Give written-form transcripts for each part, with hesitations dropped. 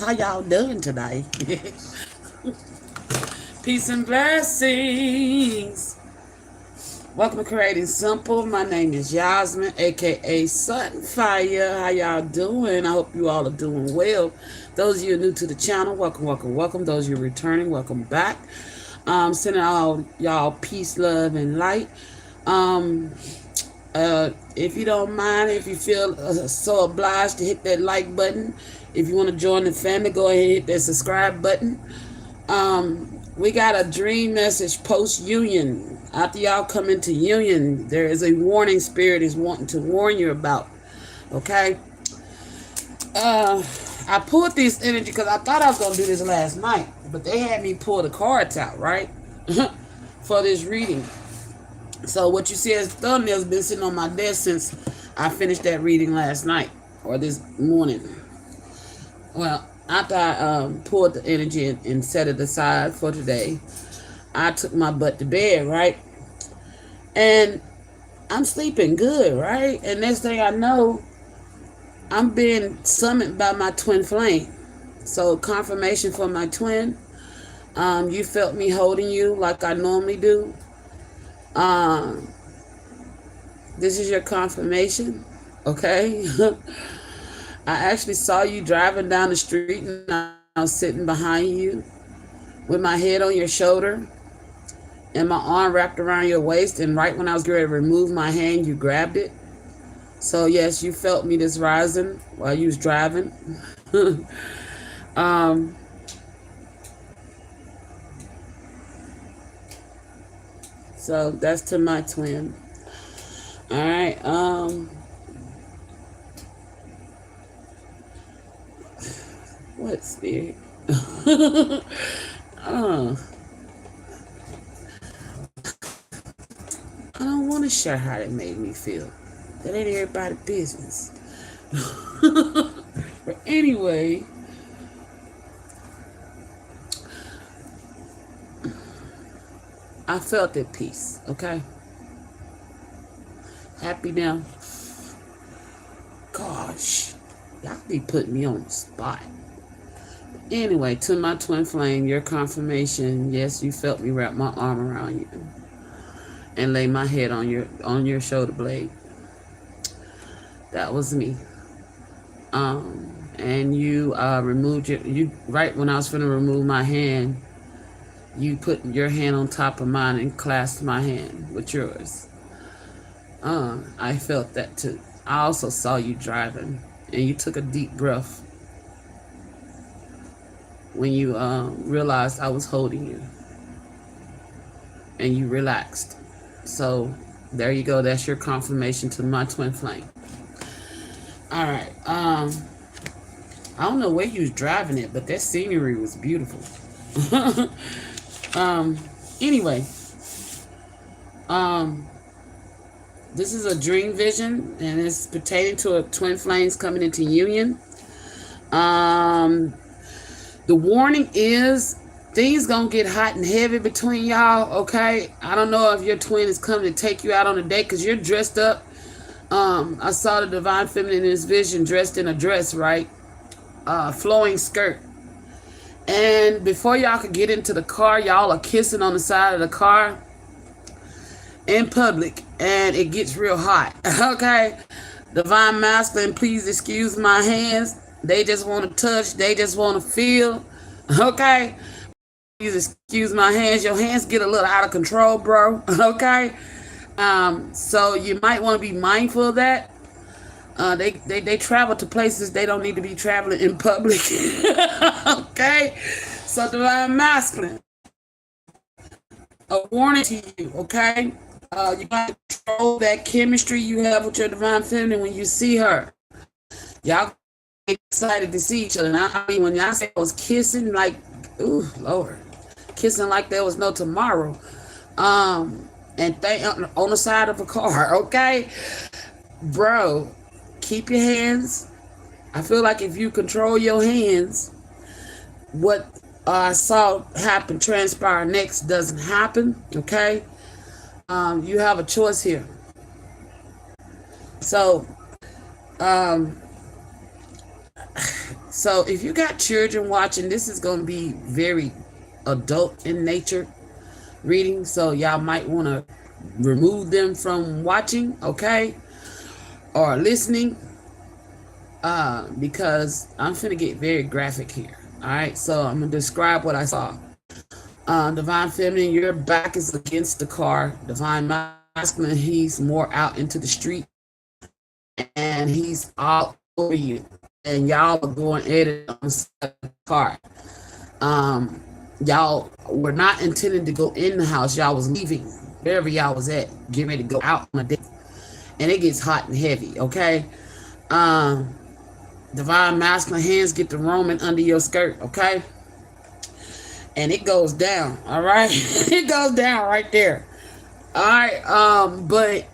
How y'all doing today? Peace and blessings. Welcome to Creating Simple. My name is Yasmin, aka Sunfire. How y'all doing? I hope you all are doing well. Those of you new to the channel, welcome, welcome, welcome. Those of you returning, welcome back. Sending all y'all peace, love, and light. Um, if you don't mind, if you feel so obliged to hit that like button, if you want to join the family, go ahead and hit that subscribe button. We got a dream message post union. After y'all come into union, there is a warning spirit is wanting to warn you about. Okay. I pulled this energy because I thought I was gonna do this last night, but they had me pull the cards out, right? For this reading. So what you see as thumbnail has been sitting on my desk since I finished that reading last night or this morning. Well, after I pulled the energy and set it aside for today, I took my butt to bed, right? And I'm sleeping good, right? And next thing I know, I'm being summoned by my twin flame. So confirmation for my twin. You felt me holding you like I normally do. This is your confirmation, okay? I actually saw you driving down the street and I was sitting behind you with my head on your shoulder and my arm wrapped around your waist, and right when I was ready to remove my hand, you grabbed it. So yes, you felt me this rising while you was driving. um, so that's to my twin. All right. What spirit? uh, I don't want to share how that made me feel. That ain't everybody's business. But anyway, I felt at peace, okay? Happy now? Gosh, y'all be putting me on the spot. Anyway, to my twin flame, your confirmation, yes, you felt me wrap my arm around you and lay my head on your shoulder blade. That was me. And you removed you right when I was finna remove my hand, you put your hand on top of mine and clasped my hand with yours. I felt that too. I also saw you driving, and you took a deep breath when you realized I was holding you, and you relaxed. So there you go. That's your confirmation to my twin flame. All right. I don't know where you was driving it, but that scenery was beautiful. Anyway, this is a dream vision, and it's pertaining to a twin flames coming into union. The warning is things gonna get hot and heavy between y'all. Okay, I don't know if your twin is coming to take you out on a date because you're dressed up. I saw the divine feminine in this vision dressed in a dress, right? Flowing skirt. And before y'all could get into the car, y'all are kissing on the side of the car in public, and it gets real hot. Okay, divine masculine, please excuse my hands. They just want to touch. They just want to feel. Okay, please excuse my hands. Your hands get a little out of control, bro. Okay, so you might want to be mindful of that. They travel to places they don't need to be traveling in public. Okay, so divine masculine, a warning to you. Okay, you got to control that chemistry you have with your divine feminine when you see her. Y'all excited to see each other. Now, I mean, when y'all say I was kissing, like, ooh, Lord, kissing like there was no tomorrow. And on the side of a car. Okay, bro. Keep your hands. I feel like if you control your hands, what I saw happen, transpire next doesn't happen. Okay? You have a choice here. So, So if you got children watching, this is going to be very adult in nature reading. So y'all might want to remove them from watching, okay, or listening, because I'm finna get very graphic here. All right, so I'm gonna describe what I saw. Divine Feminine, your back is against the car. Divine Masculine, he's more out into the street, and he's all over you, and y'all are going at it on the side of the car. Y'all were not intending to go in the house. Y'all was leaving wherever y'all was at, getting ready to go out on a date, and it gets hot and heavy. Okay, Divine Masculine, hands get to roaming under your skirt. Okay, and it goes down. All right, it goes down right there. All right, but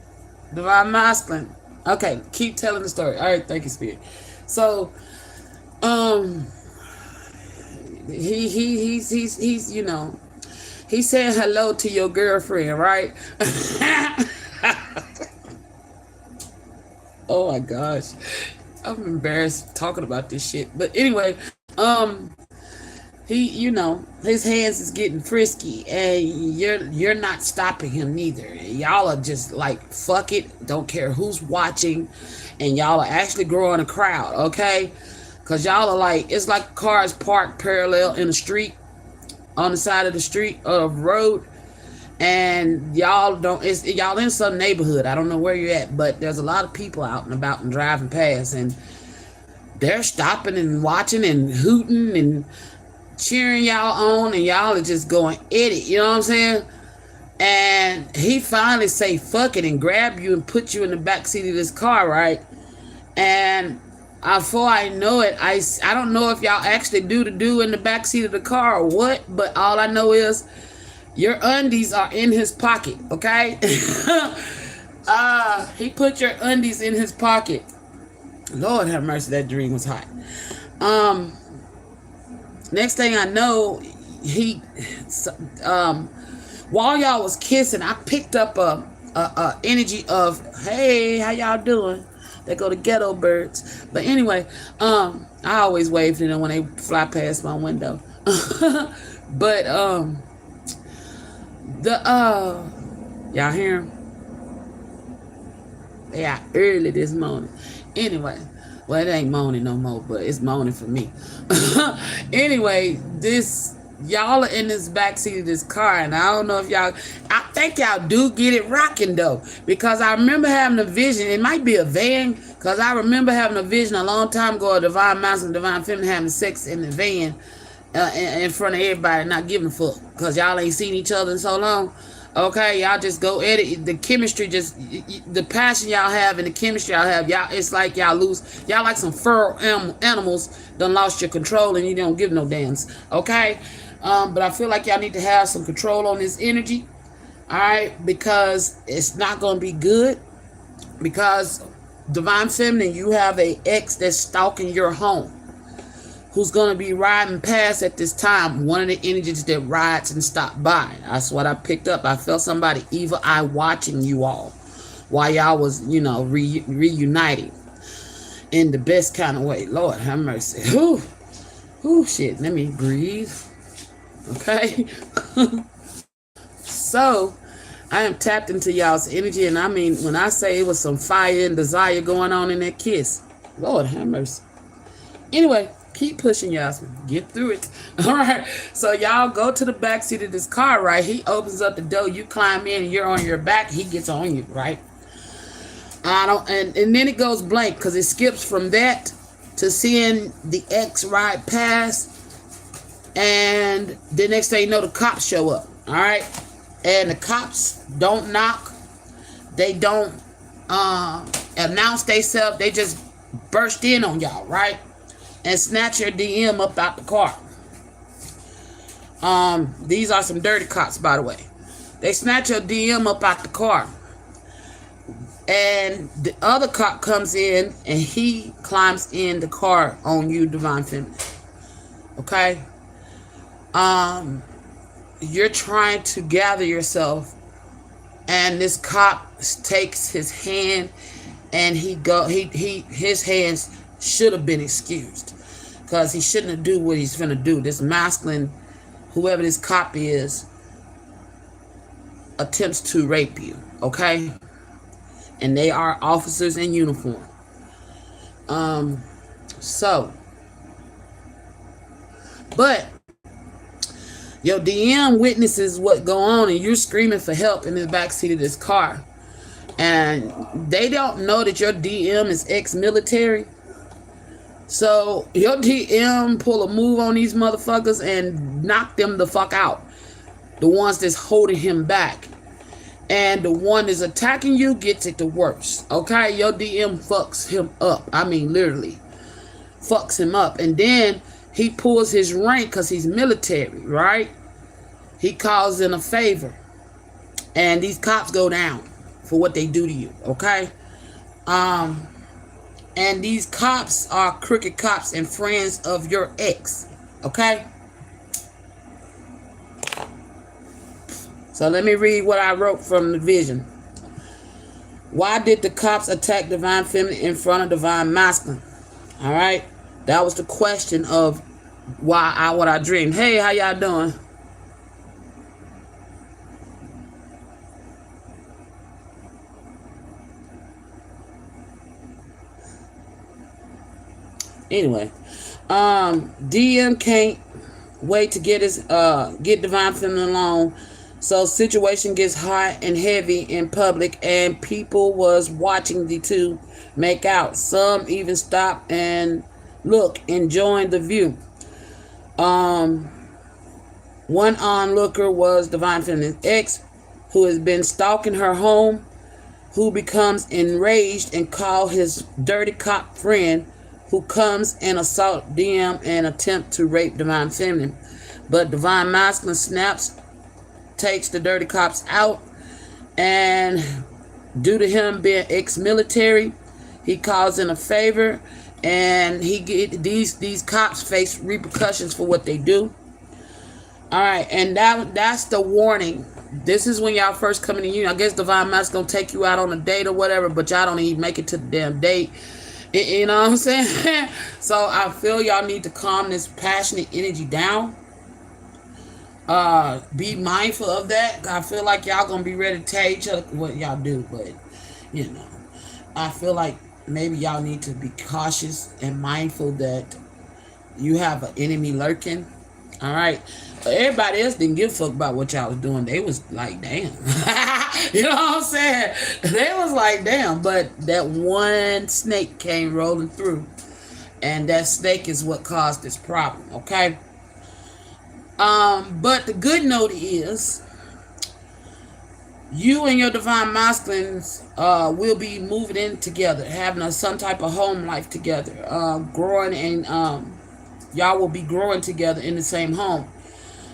Divine Masculine. Okay, keep telling the story. All right, thank you, Spirit. So, he's you know, he's saying hello to your girlfriend, right? Oh my gosh, I'm embarrassed talking about this shit. But anyway, he, you know, his hands is getting frisky, and you're not stopping him neither. Y'all are just like, fuck it, don't care who's watching, and y'all are actually growing a crowd, okay? Because y'all are like, it's like cars parked parallel in the street, on the side of the street of road, and y'all don't, it's y'all in some neighborhood. I don't know where you're at, but there's a lot of people out and about and driving past, and they're stopping and watching and hooting and cheering y'all on, and y'all are just going at it, you know what I'm saying? And he finally say fuck it and grab you and put you in the back seat of this car, right? And before I know it, I don't know if y'all actually do in the back seat of the car or what, but all I know is your undies are in his pocket, okay? He put your undies in his pocket. Lord have mercy, that dream was hot. Next thing I know, he, while y'all was kissing, I picked up a energy of, hey, how y'all doing? They go to ghetto birds. But anyway, I always wave to them when they fly past my window. But y'all hear them? They are early this morning. Anyway, well, it ain't moaning no more, but it's moaning for me. Anyway, y'all are in this backseat of this car, and I don't know if y'all, I think y'all do get it rocking though, because I remember having a vision. It might be a van, because I remember having a vision a long time ago of Divine Masculine, Divine Feminine having sex in the van in front of everybody, not giving a fuck, because y'all ain't seen each other in so long. Okay, y'all just go at it. The chemistry, just the passion y'all have and the chemistry y'all have, y'all, it's like y'all lose. Y'all like some feral animals done lost your control, and you don't give no damns. Okay, but I feel like y'all need to have some control on this energy. All right, because it's not gonna be good. Because Divine Feminine, you have a ex that's stalking your home, who's going to be riding past at this time. One of the energies that rides and stop by. That's what I picked up. I felt somebody evil eye watching you all while y'all was, reuniting in the best kind of way. Lord have mercy. Whew, shit. Let me breathe. Okay. So, I am tapped into y'all's energy, and I mean, when I say it was some fire and desire going on in that kiss, Lord have mercy. Anyway, keep pushing, Yasmin. Get through it. All right. So y'all go to the back seat of this car, right? He opens up the door. You climb in, and you're on your back. He gets on you, right? And then it goes blank, because it skips from that to seeing the ex ride past, and the next thing you know, the cops show up. All right, and the cops don't knock. They don't announce themselves. They just burst in on y'all, right? And snatch your DM up out the car. These are some dirty cops, by the way. They snatch your DM up out the car. And the other cop comes in, and he climbs in the car on you, Divine Feminine. Okay? You're trying to gather yourself, and this cop takes his hand, and his hands should have been excused. because he shouldn't have do what he's finna do. This masculine, whoever this cop is, attempts to rape you, okay? And they are officers in uniform. But your DM witnesses what go on, and you're screaming for help in the backseat of this car. And they don't know that your DM is ex-military. So your DM pull a move on these motherfuckers and knock them the fuck out. The ones that's holding him back. And the one that's attacking you gets it the worst. Okay? Your DM fucks him up. I mean, literally. Fucks him up. And then he pulls his rank because he's military, right? He calls in a favor. And these cops go down for what they do to you. Okay? And these cops are crooked cops and friends of your ex. Okay? So let me read what I wrote from the vision. Why did the cops attack Divine Feminine in front of Divine Masculine? All right? That was the question of what I dreamed. Hey, how y'all doing? Anyway, DM can't wait to get Divine Feminine alone. So situation gets hot and heavy in public, and people was watching the two make out. Some even stopped and look, enjoying the view. One onlooker was Divine Feminine's ex, who has been stalking her home, who becomes enraged and call his dirty cop friend, who comes and assault DM and attempt to rape Divine Feminine. But Divine Masculine snaps, takes the dirty cops out, and due to him being ex-military, he calls in a favor, and he get these cops face repercussions for what they do. All right, and that's the warning. This is when y'all first come in the union. I guess Divine Masculine gonna take you out on a date or whatever, but y'all don't even make it to the damn date. You know what I'm saying? So I feel y'all need to calm this passionate energy down. Be mindful of that. I feel like y'all gonna be ready to tell each other what y'all do, but you know, I feel like maybe y'all need to be cautious and mindful that you have an enemy lurking. All right, but everybody else didn't give a fuck about what y'all was doing. They was like, damn. You know what I'm saying? They was like, damn. But that one snake came rolling through, and that snake is what caused this problem. Okay. But the good note is, you and your Divine Masculines will be moving in together, having some type of home life together, growing, and y'all will be growing together in the same home.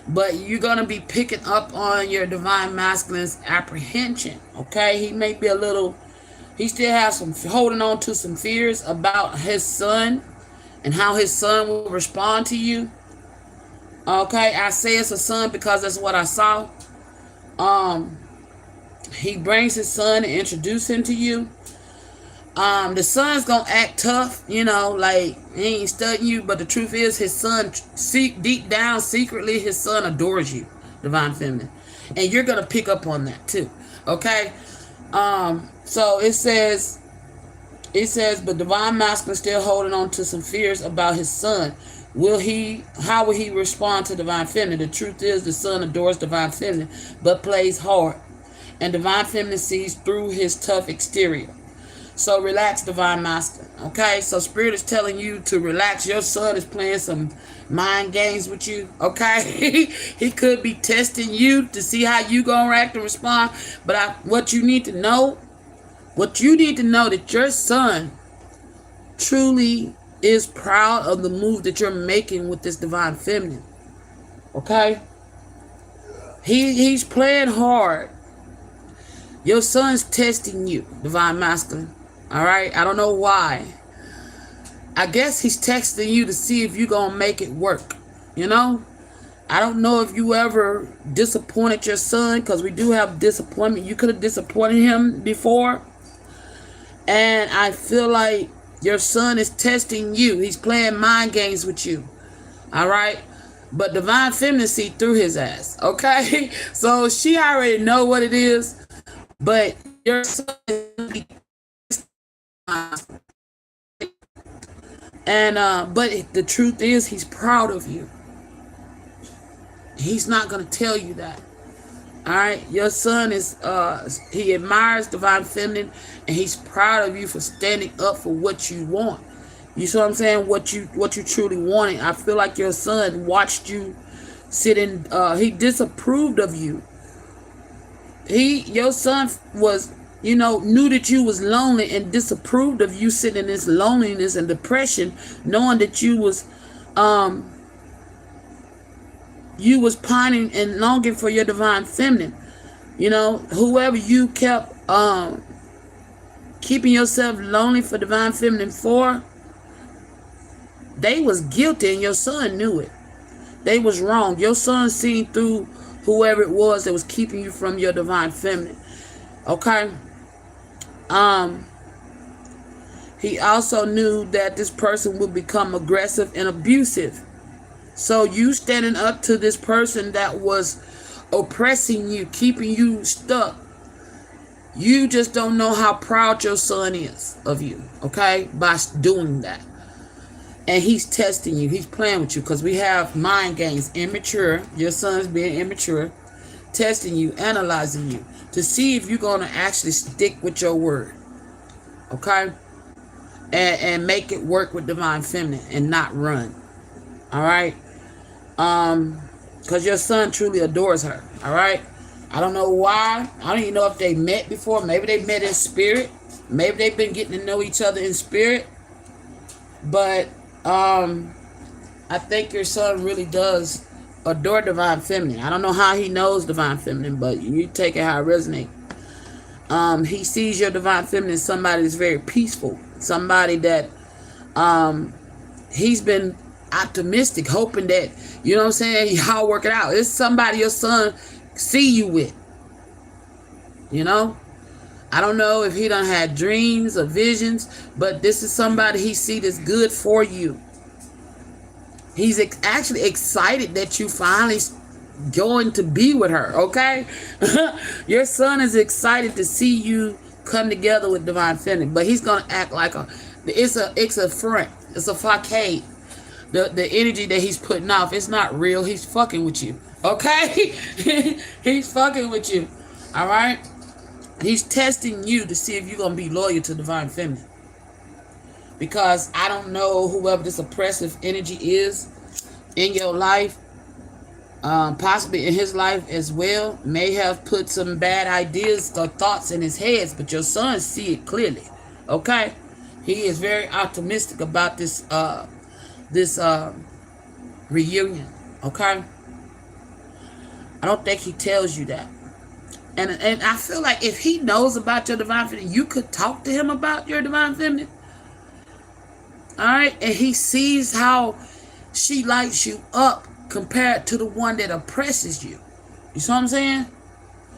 But you're going to be picking up on your Divine Masculine's apprehension, okay? He may be he still has some, holding on to some fears about his son and how his son will respond to you. Okay, I say it's a son because that's what I saw. He brings his son and introduce him to you. The son's gonna act tough, you know, like he ain't studying you, but the truth is his son, deep down, secretly, his son adores you, Divine Feminine. And you're gonna pick up on that too. Okay? So it says, but Divine Masculine still holding on to some fears about his son. How will he respond to Divine Feminine? The truth is the son adores Divine Feminine, but plays hard. And Divine Feminine sees through his tough exterior. So relax, Divine Masculine. Okay? So Spirit is telling you to relax. Your son is playing some mind games with you. Okay? He could be testing you to see how you gonna react and respond. But what you need to know that your son truly is proud of the move that you're making with this Divine Feminine. Okay? He's playing hard. Your son's testing you, Divine Masculine. All right? I don't know why. I guess he's texting you to see if you're going to make it work. You know? I don't know if you ever disappointed your son, because we do have disappointment. You could have disappointed him before. And I feel like Your son is testing you. He's playing mind games with you. All right? But divine feminine see through his ass. Okay? So she already know what it is. But your son is, and but the truth is he's proud of you. He's not gonna tell you that. All right, your son is he admires divine feminine, and he's proud of you for standing up for what you want. You see what I'm saying? What you truly wanted. I feel like your son watched you sit in. He disapproved of you. Your son was, knew that you was lonely and disapproved of you sitting in this loneliness and depression, knowing that you was pining and longing for your divine feminine. Whoever you kept keeping yourself lonely for divine feminine for, they was guilty, and your son knew it. They was wrong. Your son seen through whoever it was that was keeping you from your divine feminine. Okay? He also knew that this person would become aggressive and abusive. So you standing up to this person that was oppressing you, keeping you stuck, you just don't know how proud your son is of you, okay, by doing that. And he's testing you. He's playing with you, because we have mind games, immature. Your son's being immature, testing you, analyzing you to see if you're going to actually stick with your word, okay, and make it work with divine feminine and not run. All right? Because your son truly adores her. All right? I don't know why. I don't even know if they met before. Maybe they met in spirit. Maybe they've been getting to know each other in spirit. But I think your son really does adore divine feminine. I don't know how he knows divine feminine, but you take it how it resonates. He sees your divine feminine as somebody that's very peaceful. Somebody that he's been optimistic, hoping that, you know what I'm saying, y'all work it out. It's somebody your son see you with. I don't know if he done had dreams or visions, but this is somebody he see that's good for you. He's actually excited that you finally going to be with her, okay? Your son is excited to see you come together with divine feminine, but he's gonna act like it's a front, it's a facade. The energy that he's putting off, it's not real. He's fucking with you, okay? He's fucking with you, all right? He's testing you to see if you're gonna be loyal to divine feminine. Because I don't know whoever this oppressive energy is in your life, possibly in his life as well, may have put some bad ideas or thoughts in his head, but your son see it clearly, okay? He is very optimistic about this reunion, okay? I don't think he tells you that. And I feel like if he knows about your divine feminine, you could talk to him about your divine feminine. All right? And he sees how she lights you up compared to the one that oppresses you. You see what I'm saying?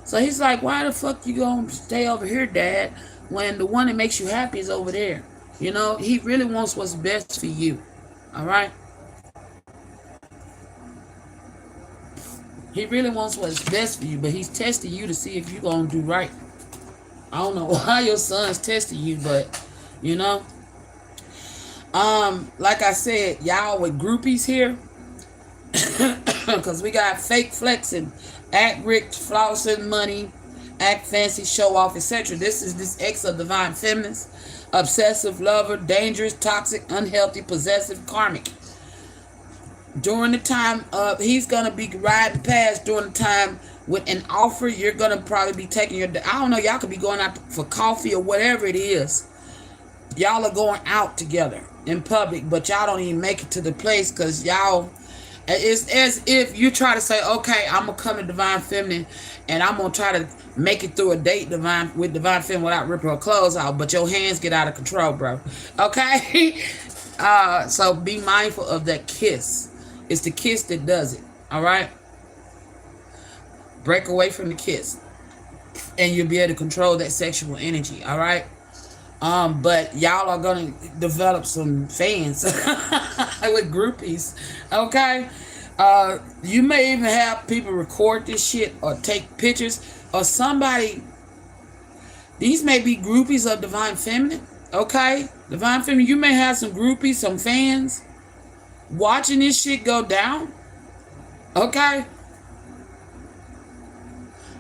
So he's like, why the fuck you gonna stay over here, Dad, when the one that makes you happy is over there? He really wants what's best for you. All right? He really wants what's best for you, but he's testing you to see if you're going to do right. I don't know why your son's testing you, but, like I said, y'all with groupies here, because we got fake flexing, act rich, flossing money, act fancy, show off, etc. This is this ex of divine feminines, obsessive lover, dangerous, toxic, unhealthy, possessive, karmic. During the time he's gonna be riding past during the time with an offer, you're gonna probably be taking I don't know, y'all could be going out for coffee or whatever it is. Y'all are going out together in public, but y'all don't even make it to the place, because y'all, it's as if you try to say, okay, I'm gonna come to divine feminine and I'm gonna try to make it through a date with divine feminine without ripping her clothes out, but your hands get out of control, bro. Okay? So be mindful of that kiss. It's the kiss that does it. All right? Break away from the kiss, and you'll be able to control that sexual energy. All right? But y'all are gonna develop some fans with groupies. Okay. You may even have people record this shit or take pictures, or somebody. These may be groupies of Divine Feminine. Okay, Divine Feminine. You may have some groupies, some fans watching this shit go down. Okay,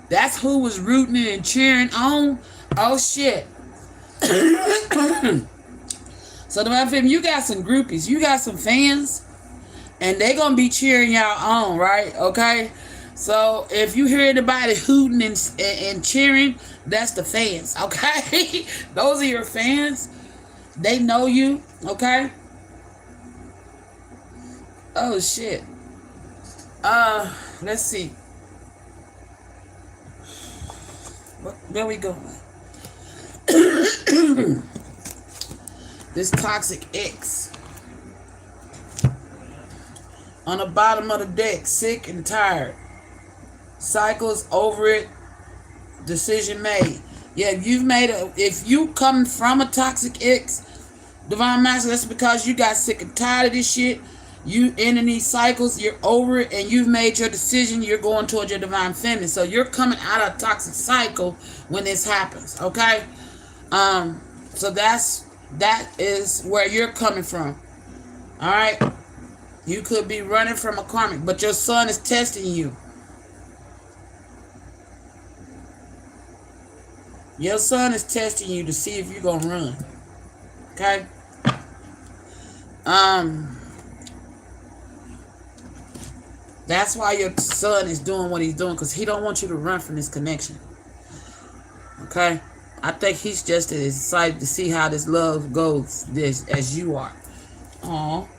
that's who was rooting and cheering on. Oh shit. So Divine Feminine, you got some groupies, you got some fans, and they gonna be cheering y'all on, right? Okay. So if you hear anybody hooting and cheering, that's the fans, okay? Those are your fans. They know you, okay? Oh shit. Let's see. Where we going? This toxic X on the bottom of the deck, sick and tired. Cycles over it. Decision made. Yeah, if you come from a toxic X, Divine Master, that's because you got sick and tired of this shit. You ending these cycles, you're over it, and you've made your decision. You're going towards your Divine Feminine. So you're coming out of a toxic cycle when this happens. Okay. So that is where you're coming from. All right. You could be running from a karmic, but your sun is testing you. Your sun is testing you to see if you're going to run. Okay? That's why your son is doing what he's doing, because he don't want you to run from this connection. Okay? I think he's just as excited to see how this love goes as you are. Aww.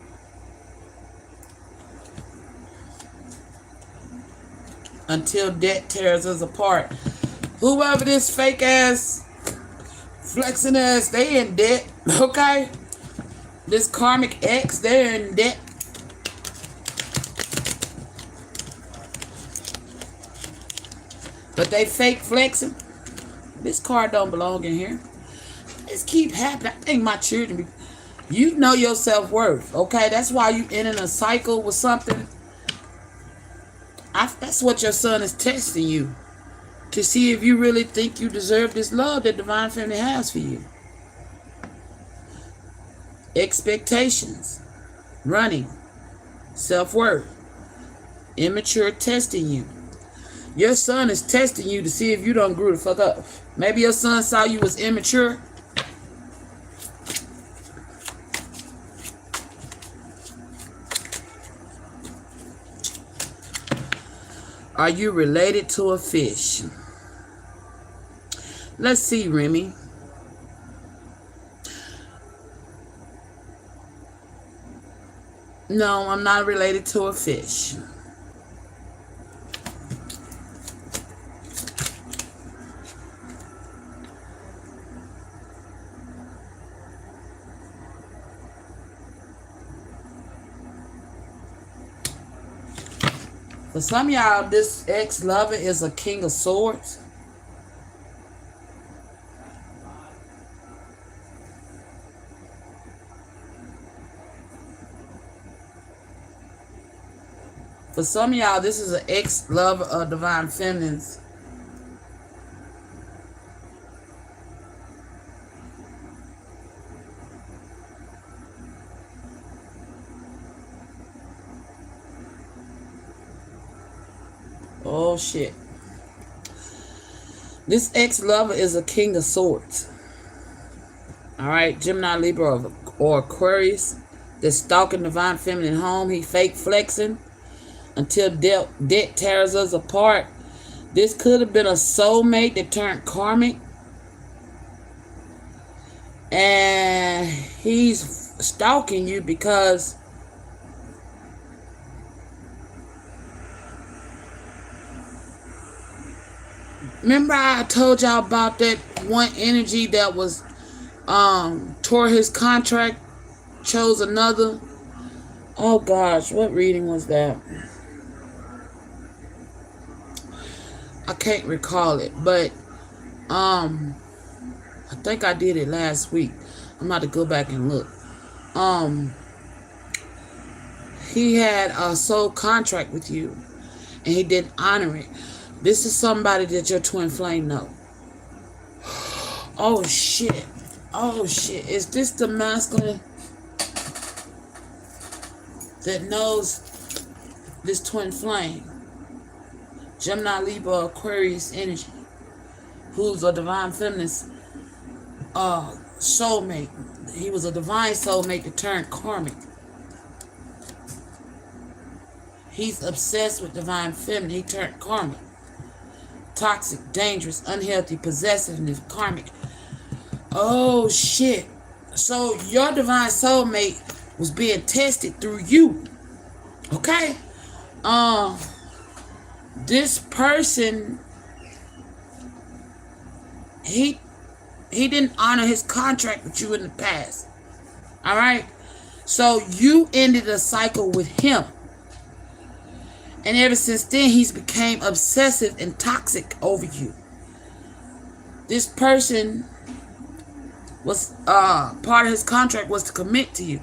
Until death tears us apart. Whoever this fake ass flexing ass, they in debt. Okay? This karmic X, they're in debt. But they fake flexing. This card don't belong in here. This keep happening. I think my children, you know your self-worth. Okay? That's why you in a cycle with something. That's what your son is testing you. To see if you really think you deserve this love that Divine Feminine has for you. Expectations. Running. Self-worth. Immature testing you. Your son is testing you to see if you don't grew the fuck up. Maybe your son saw you was immature. Are you related to a fish? Let's see, Remy. No, I'm not related to a fish. For some of y'all, this ex-lover is a king of swords. For some of y'all, this is an ex-lover of Divine Feminines. Oh, shit. This ex-lover is a king of swords. All right, Gemini, Libra, or Aquarius. That's stalking Divine Feminine home. He fake flexing until debt tears us apart. This could have been a soulmate that turned karmic. And he's stalking you because remember I told y'all about that one energy that was tore his contract, chose another. Oh gosh, what reading was that? I can't recall it, but I think I did it last week. I'm about to go back and look. He had a soul contract with you, and he didn't honor it. This is somebody that your twin flame know. Oh shit. Oh shit. Is this the masculine that knows this twin flame? Gemini, Libra, Aquarius energy. Who's a divine feminist soulmate. He was a divine soulmate that turned karmic. He's obsessed with divine feminine. He turned karmic. Toxic, dangerous, unhealthy, possessiveness, karmic. Oh shit. So your divine soulmate was being tested through you. Okay? This person, he didn't honor his contract with you in the past. Alright? So you ended a cycle with him. And ever since then, he's became obsessive and toxic over you. This person was, part of his contract was to commit to you.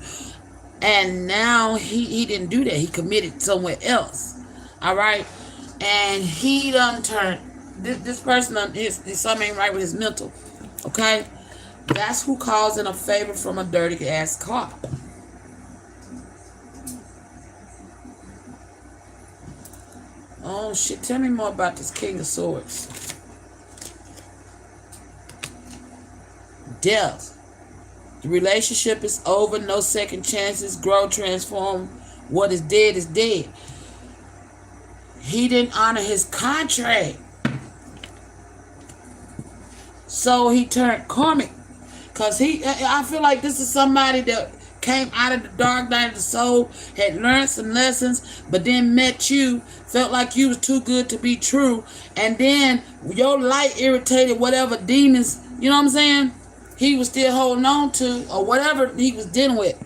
And now he didn't do that. He committed somewhere else. All right? And he done turned, this person, his something ain't right with his mental. Okay? That's who calls in a favor from a dirty ass cop. Oh shit, tell me more about this King of Swords. Death. The relationship is over, no second chances, grow, transform. What is dead is dead. He didn't honor his contract. So he turned karmic. Because I feel like this is somebody that came out of the dark night of the soul, had learned some lessons, but then met you, felt like you was too good to be true, and then your light irritated whatever demons, you know what I'm saying, he was still holding on to, or whatever he was dealing with.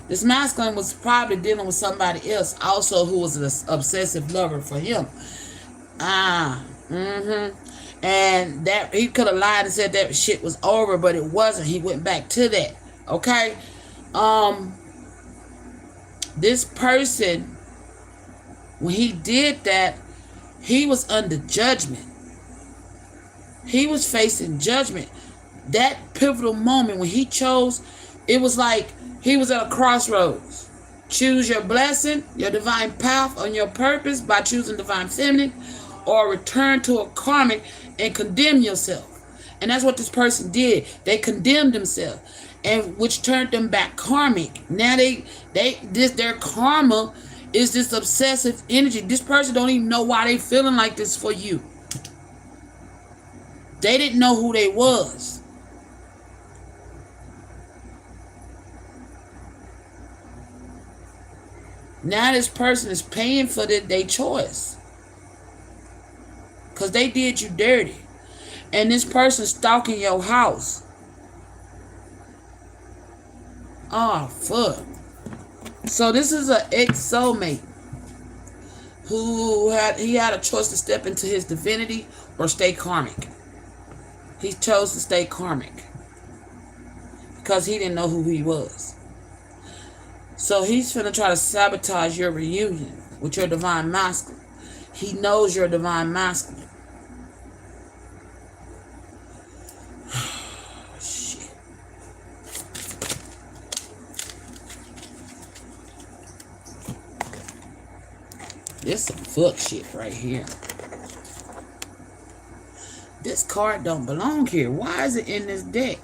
This masculine was probably dealing with somebody else also who was an obsessive lover for him. And that he could have lied and said that shit was over, but it wasn't. He went back to that. Okay? This person, when he did that, he was under judgment. He was facing judgment. That pivotal moment when he chose, it was like he was at a crossroads. Choose your blessing, your divine path on your purpose by choosing divine feminine, or return to a karmic and condemn yourself. And that's what this person did. They condemned themselves, and which turned them back karmic. Now their karma is this obsessive energy. This person don't even know why they feeling like this for you. They didn't know who they was. Now this person is paying for their choice. Because they did you dirty. And this person stalking your house. Oh, fuck. So this is an ex-soulmate who had a choice to step into his divinity or stay karmic. He chose to stay karmic because he didn't know who he was. So he's finna try to sabotage your reunion with your divine masculine. He knows you're divine masculine. Shit. This some fuck shit right here. This card don't belong here. Why is it in this deck?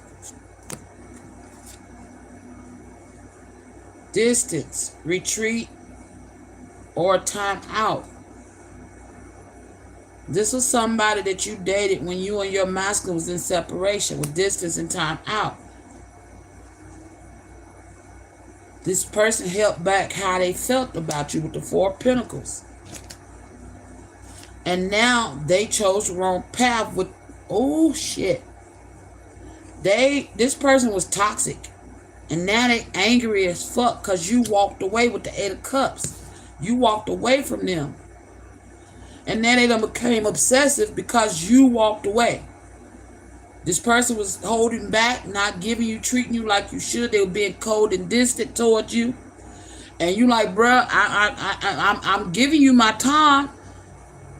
Distance, retreat, or time out. This was somebody that you dated when you and your masculine was in separation with distance and time out. This person held back how they felt about you with the Four of Pentacles. And now they chose the wrong path with, oh shit. This person was toxic. And now they angry as fuck because you walked away with the Eight of Cups. You walked away from them. And then they done became obsessive because you walked away. This person was holding back, not giving you, treating you like you should. They were being cold and distant towards you. And you like, bruh, I'm giving you my time.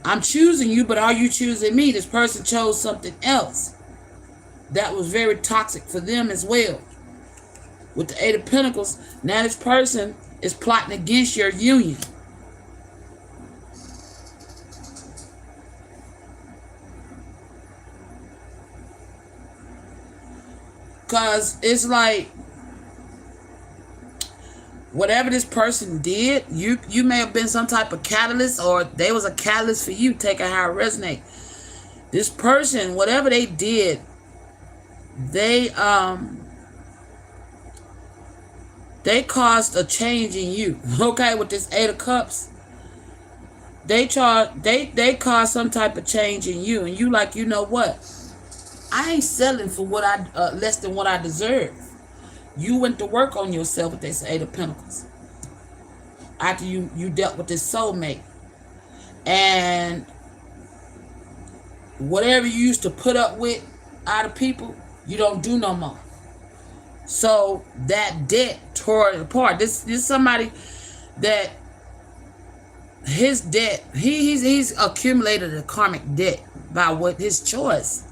I'm choosing you, but are you choosing me? This person chose something else that was very toxic for them as well. With the Eight of Pentacles, now this person is plotting against your union. Because it's like, whatever this person did, you may have been some type of catalyst, or they was a catalyst for you. Take it how it resonate. This person, whatever they did, they caused a change in you. Okay, with this Eight of Cups, they caused some type of change in you, and you like, you know what? I ain't selling for what less than what I deserve. You went to work on yourself with this Eight of Pentacles. After you dealt with this soulmate. And whatever you used to put up with out of people, you don't do no more. So that debt tore it apart. This somebody that his debt, he's accumulated a karmic debt by what his choice.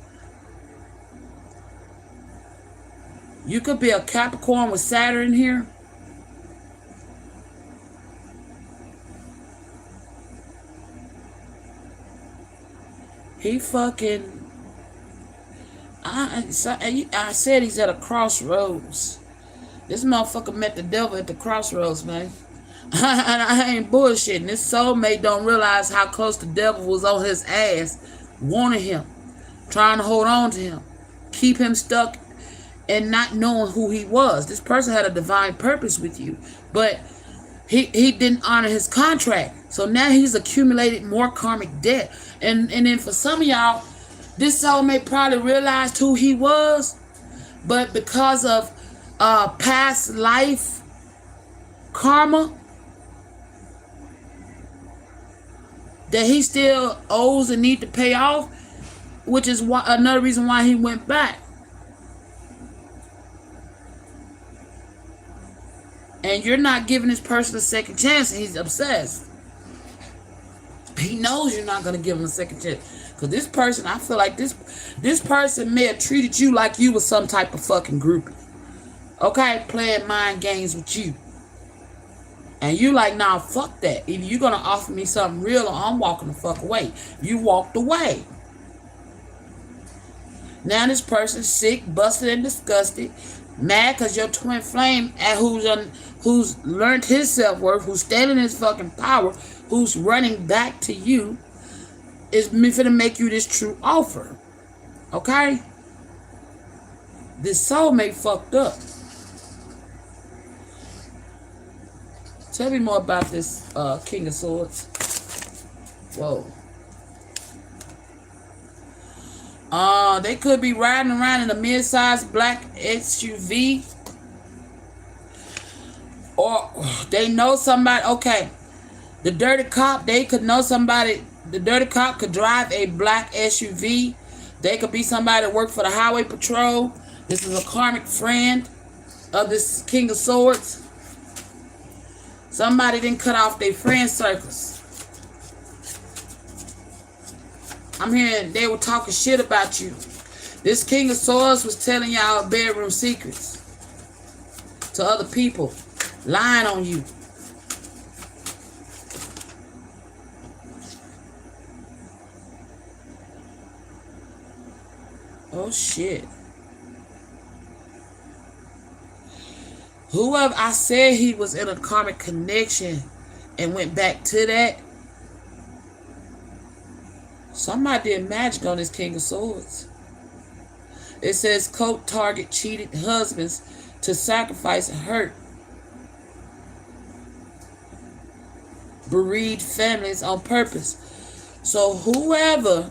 You could be a Capricorn with Saturn here. He fucking... I said he's at a crossroads. This motherfucker met the devil at the crossroads, man. I ain't bullshitting. This soulmate don't realize how close the devil was on his ass, wanting him, trying to hold on to him, keep him stuck and not knowing who he was. This person had a divine purpose with you, but he didn't honor his contract. So now he's accumulated more karmic debt. And then for some of y'all, this soulmate probably realized who he was, but because of past life karma that he still owes and need to pay off, which is another reason why he went back. And you're not giving this person a second chance, and he's obsessed. He knows you're not going to give him a second chance. Because this person, I feel like this person may have treated you like you was some type of fucking groupie. Okay? Playing mind games with you. And you like, nah, fuck that. Either you're going to offer me something real, or I'm walking the fuck away. You walked away. Now this person's sick, busted, and disgusted. Mad because your twin flame, who's learned his self-worth, who's standing in his fucking power, who's running back to you, is finna make you this true offer. Okay? This soulmate fucked up. Tell me more about this King of Swords. Whoa. They could be riding around in a mid-sized black SUV. Or they know somebody. Okay. The dirty cop, they could know somebody. The dirty cop could drive a black SUV. They could be somebody that worked for the highway patrol. This is a karmic friend of this King of Swords. Somebody didn't cut off their friend circles. I'm hearing they were talking shit about you. This King of Swords was telling y'all bedroom secrets to other people, lying on you. Oh shit. Whoever, I said he was in a karmic connection and went back to that. Somebody did magic on this King of Swords. It says cult target cheated husbands to sacrifice and hurt bereaved families on purpose. So whoever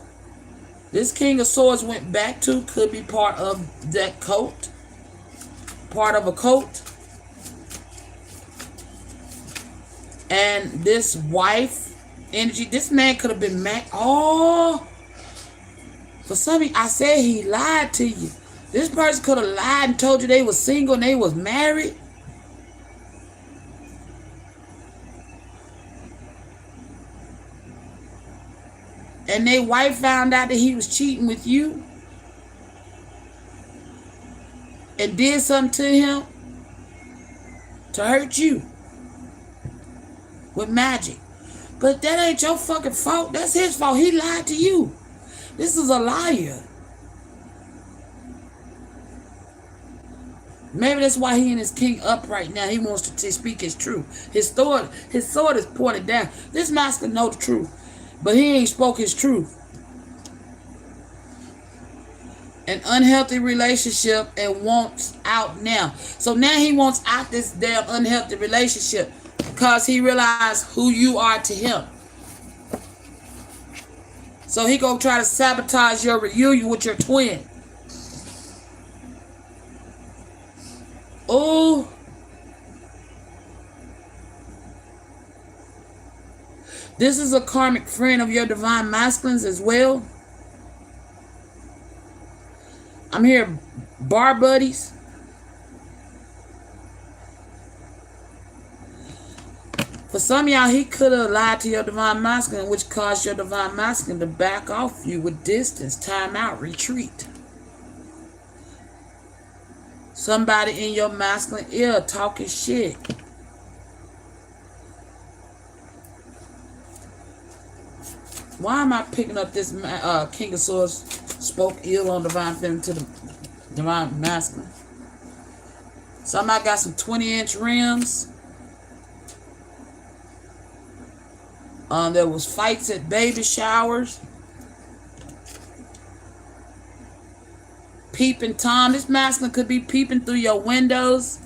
this King of Swords went back to could be part of that cult. Part of a cult. And this wife energy, this man could have been mad. Oh, For some of you, I said he lied to you. This person could have lied and told you they was single and they was married. And their wife found out that he was cheating with you. And did something to him to hurt you. With magic. But that ain't your fucking fault. That's his fault. He lied to you. This is a liar. Maybe that's why he and his king up right now. He wants to speak his truth. His sword is pointed down. This master know the truth, but he ain't spoke his truth. An unhealthy relationship and wants out now. So now he wants out this damn unhealthy relationship because he realized who you are to him. So he gonna try to sabotage your reunion with your twin. Oh, this is a karmic friend of your divine masculines as well. I'm here, bar buddies. For some of y'all, he could have lied to your divine masculine, which caused your divine masculine to back off you with distance, time out, retreat. Somebody in your masculine ear talking shit. Why am I picking up this King of Swords spoke ill on divine feminine to the divine masculine? Somebody got some 20-inch rims. There was fights at baby showers. Peeping Tom. This masculine could be peeping through your windows.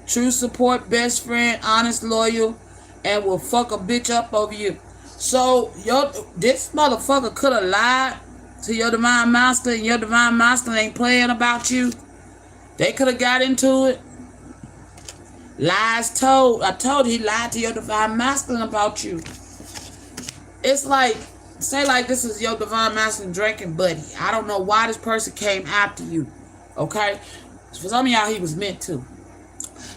True support, best friend, honest, loyal, and will fuck a bitch up over you. So this motherfucker could have lied to your divine masculine, and your divine masculine ain't playing about you. They could have got into it. Lies told. I told you he lied to your divine masculine about you. It's like, say like this is your divine masculine drinking buddy. I don't know why this person came after you. Okay? For some of y'all, he was meant to.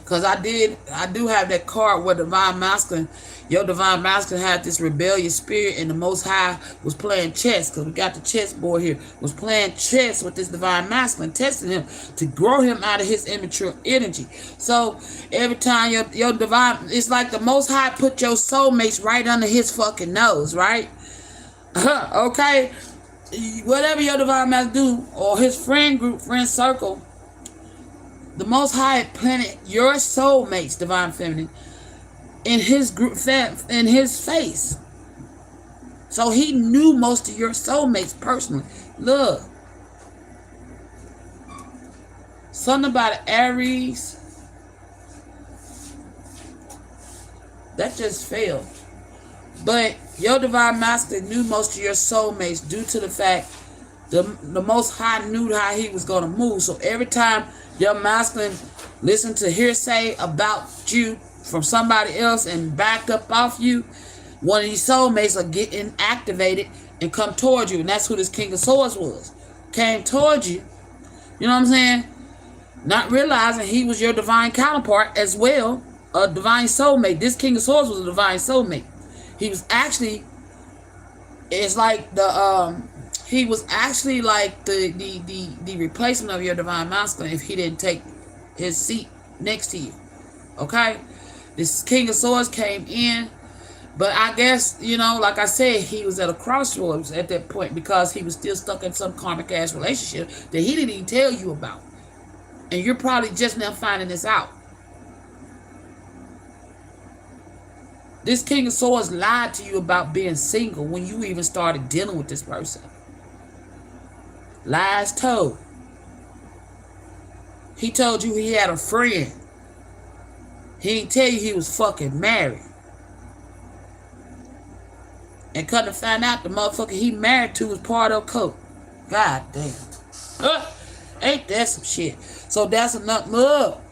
Because I do have that card where divine masculine, your divine masculine had this rebellious spirit, and the Most High was playing chess, because we got the chessboard here, was playing chess with this divine masculine, testing him to grow him out of his immature energy. So every time your divine, it's like the Most High put your soulmates right under his fucking nose, right? Okay? Whatever your divine masculine do, or his friend group, friend circle, the Most High had planted your soulmates, divine feminine, in his group, in his face. So he knew most of your soulmates personally. Look, something about Aries that just failed. But your divine master knew most of your soulmates due to the fact the Most High knew how he was going to move. So every time your masculine listened to hearsay about you from somebody else and backed up off you, one of these soulmates are getting activated and come towards you. And that's who this King of Swords was. Came towards you. You know what I'm saying? Not realizing he was your divine counterpart as well. A divine soulmate. This King of Swords was a divine soulmate. He was actually, it's like he was actually like the replacement of your divine masculine if he didn't take his seat next to you. Okay? This King of Swords came in, but I guess, you know, like I said, he was at a crossroads at that point because he was still stuck in some karmic ass relationship that he didn't even tell you about. And you're probably just now finding this out. This King of Swords lied to you about being single when you even started dealing with this person. Lies told. He told you he had a friend. He didn't tell you he was fucking married. And come to find out the motherfucker he married to was part of coke. God damn. Ain't that some shit? So that's enough. Look.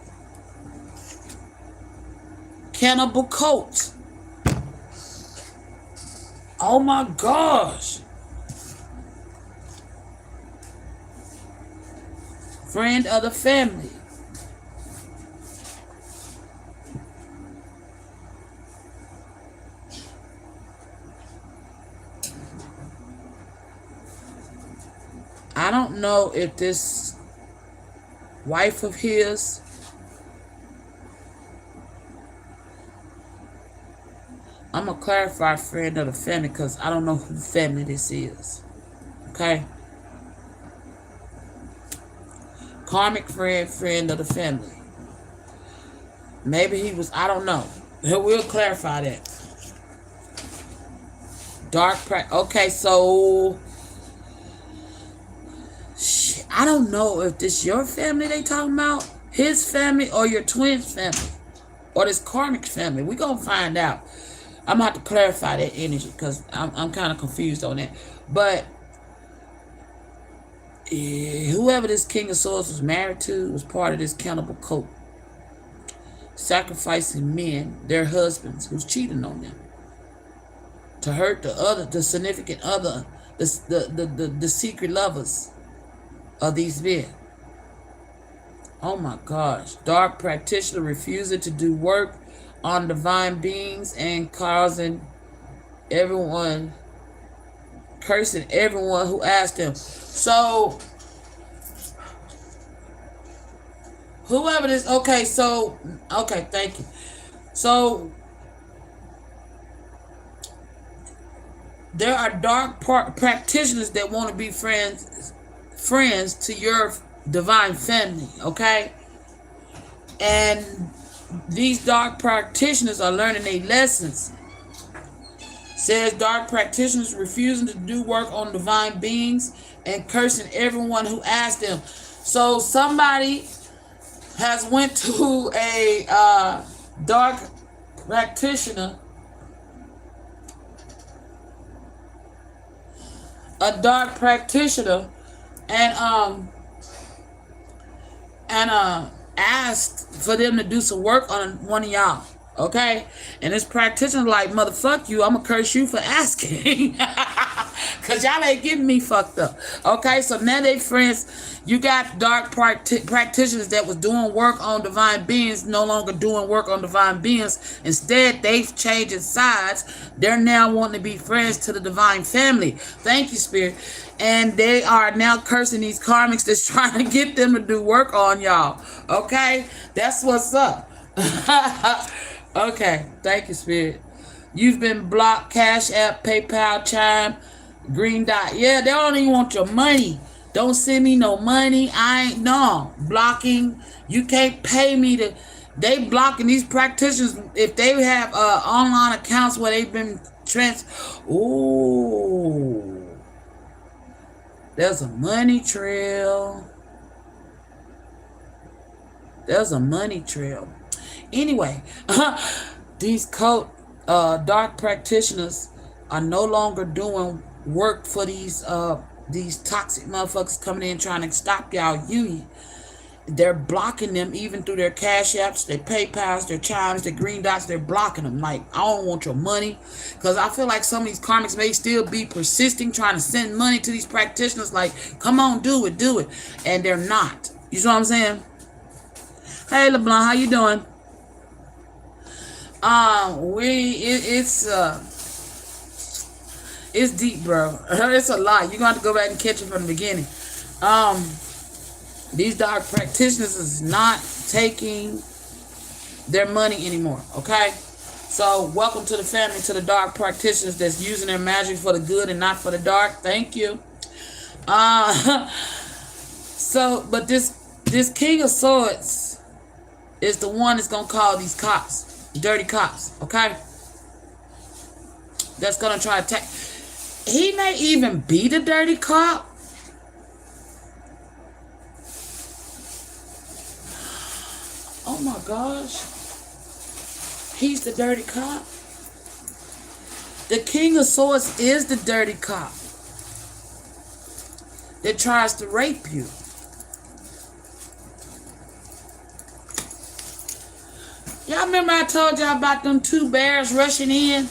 Cannibal Coats. Oh my gosh. Friend of the family. I don't know if this wife of his, I'm going to clarify friend of the family because I don't know who family this is. Okay? Karmic friend of the family. Maybe he was, I don't know. We'll clarify that. Okay, so I don't know if this your family they talking about, his family, or your twin's family, or this karmic family. We're going to find out. I'm going to have to clarify that energy because I'm kind of confused on that. But whoever this King of Swords was married to was part of this cannibal cult, sacrificing men, their husbands, who's cheating on them, to hurt the significant other, the secret lovers of these men. Oh my gosh. Dark practitioner refusing to do work on divine beings and cursing everyone who asked him. So whoever this, okay, thank you. So there are dark practitioners that want to be friends to your divine family, okay? And these dark practitioners are learning their lessons. Says dark practitioners refusing to do work on divine beings and cursing everyone who asked them. So somebody has went to a dark practitioner, and asked for them to do some work on one of y'all. Okay? And this practitioner like, motherfuck you, I'm gonna curse you for asking. Cause y'all ain't getting me fucked up. Okay? So now they friends. You got dark practitioners that was doing work on divine beings, no longer doing work on divine beings. Instead, they've changed sides. They're now wanting to be friends to the divine family. Thank you, Spirit. And they are now cursing these karmics that's trying to get them to do work on y'all. Okay? That's what's up. Okay. Thank you, Spirit. You've been blocked. Cash App, PayPal, Chime, Green Dot. Yeah, they don't even want your money. Don't send me no money. Blocking. You can't pay me to. They blocking these practitioners if they have online accounts where they've been Ooh. There's a money trail. Anyway, these dark practitioners are no longer doing work for these toxic motherfuckers coming in trying to stop y'all union. They're blocking them even through their Cash Apps, their PayPals, their Chimes, their Green Dots. They're blocking them. Like, I don't want your money. Because I feel like some of these karmics may still be persisting, trying to send money to these practitioners. Like, come on, do it. And they're not. You see what I'm saying? Hey, LeBlanc, how you doing? It's deep, bro. It's a lot. You're going to have to go back and catch it from the beginning. These dark practitioners is not taking their money anymore, okay? So, welcome to the family, to the dark practitioners that's using their magic for the good and not for the dark. Thank you. But this King of Swords is the one that's going to call these cops, dirty cops, okay? That's going to try to attack. He may even be the dirty cop. Oh my gosh. He's the dirty cop. The King of Swords is the dirty cop that tries to rape you. Y'all remember I told y'all about them two bears rushing in?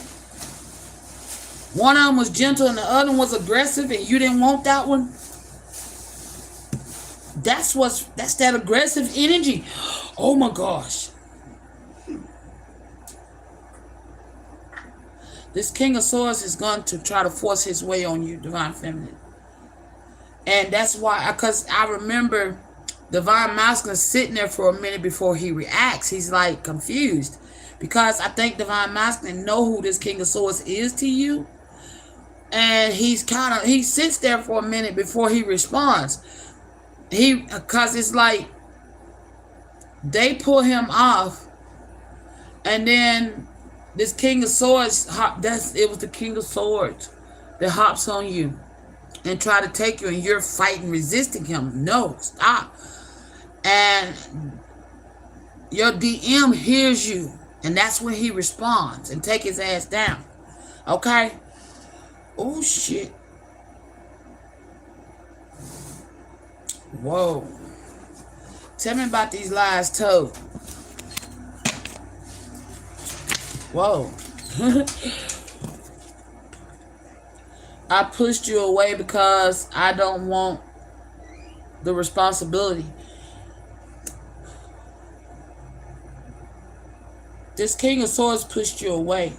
One of them was gentle and the other one was aggressive, and you didn't want that one. That's that aggressive energy. Oh my gosh. This King of Swords is going to try to force his way on you, Divine Feminine. And that's why, because I remember Divine Masculine sitting there for a minute before he reacts. He's like confused. Because I think Divine Masculine know who this King of Swords is to you. And he sits there for a minute before he responds. Because it's like they pull him off, and then this King of Swords, it was the King of Swords that hops on you and try to take you, and you're fighting, resisting him. No, stop. And your DM hears you, and that's when he responds and take his ass down. Okay? Oh, shit. Whoa. Tell me about these lies told. Whoa. I pushed you away because I don't want the responsibility. This King of Swords pushed you away.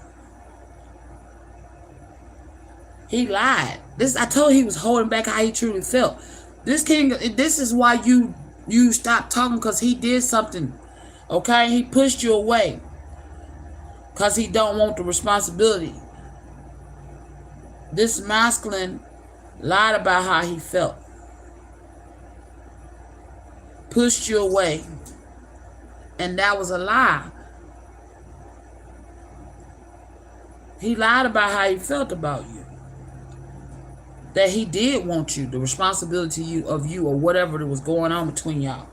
He lied. I told he was holding back how he truly felt. This is why you stopped talking, because he did something. Okay? He pushed you away. Because he don't want the responsibility. This masculine lied about how he felt. Pushed you away. And that was a lie. He lied about how he felt about you. That he did want you, the responsibility of you, or whatever that was going on between y'all.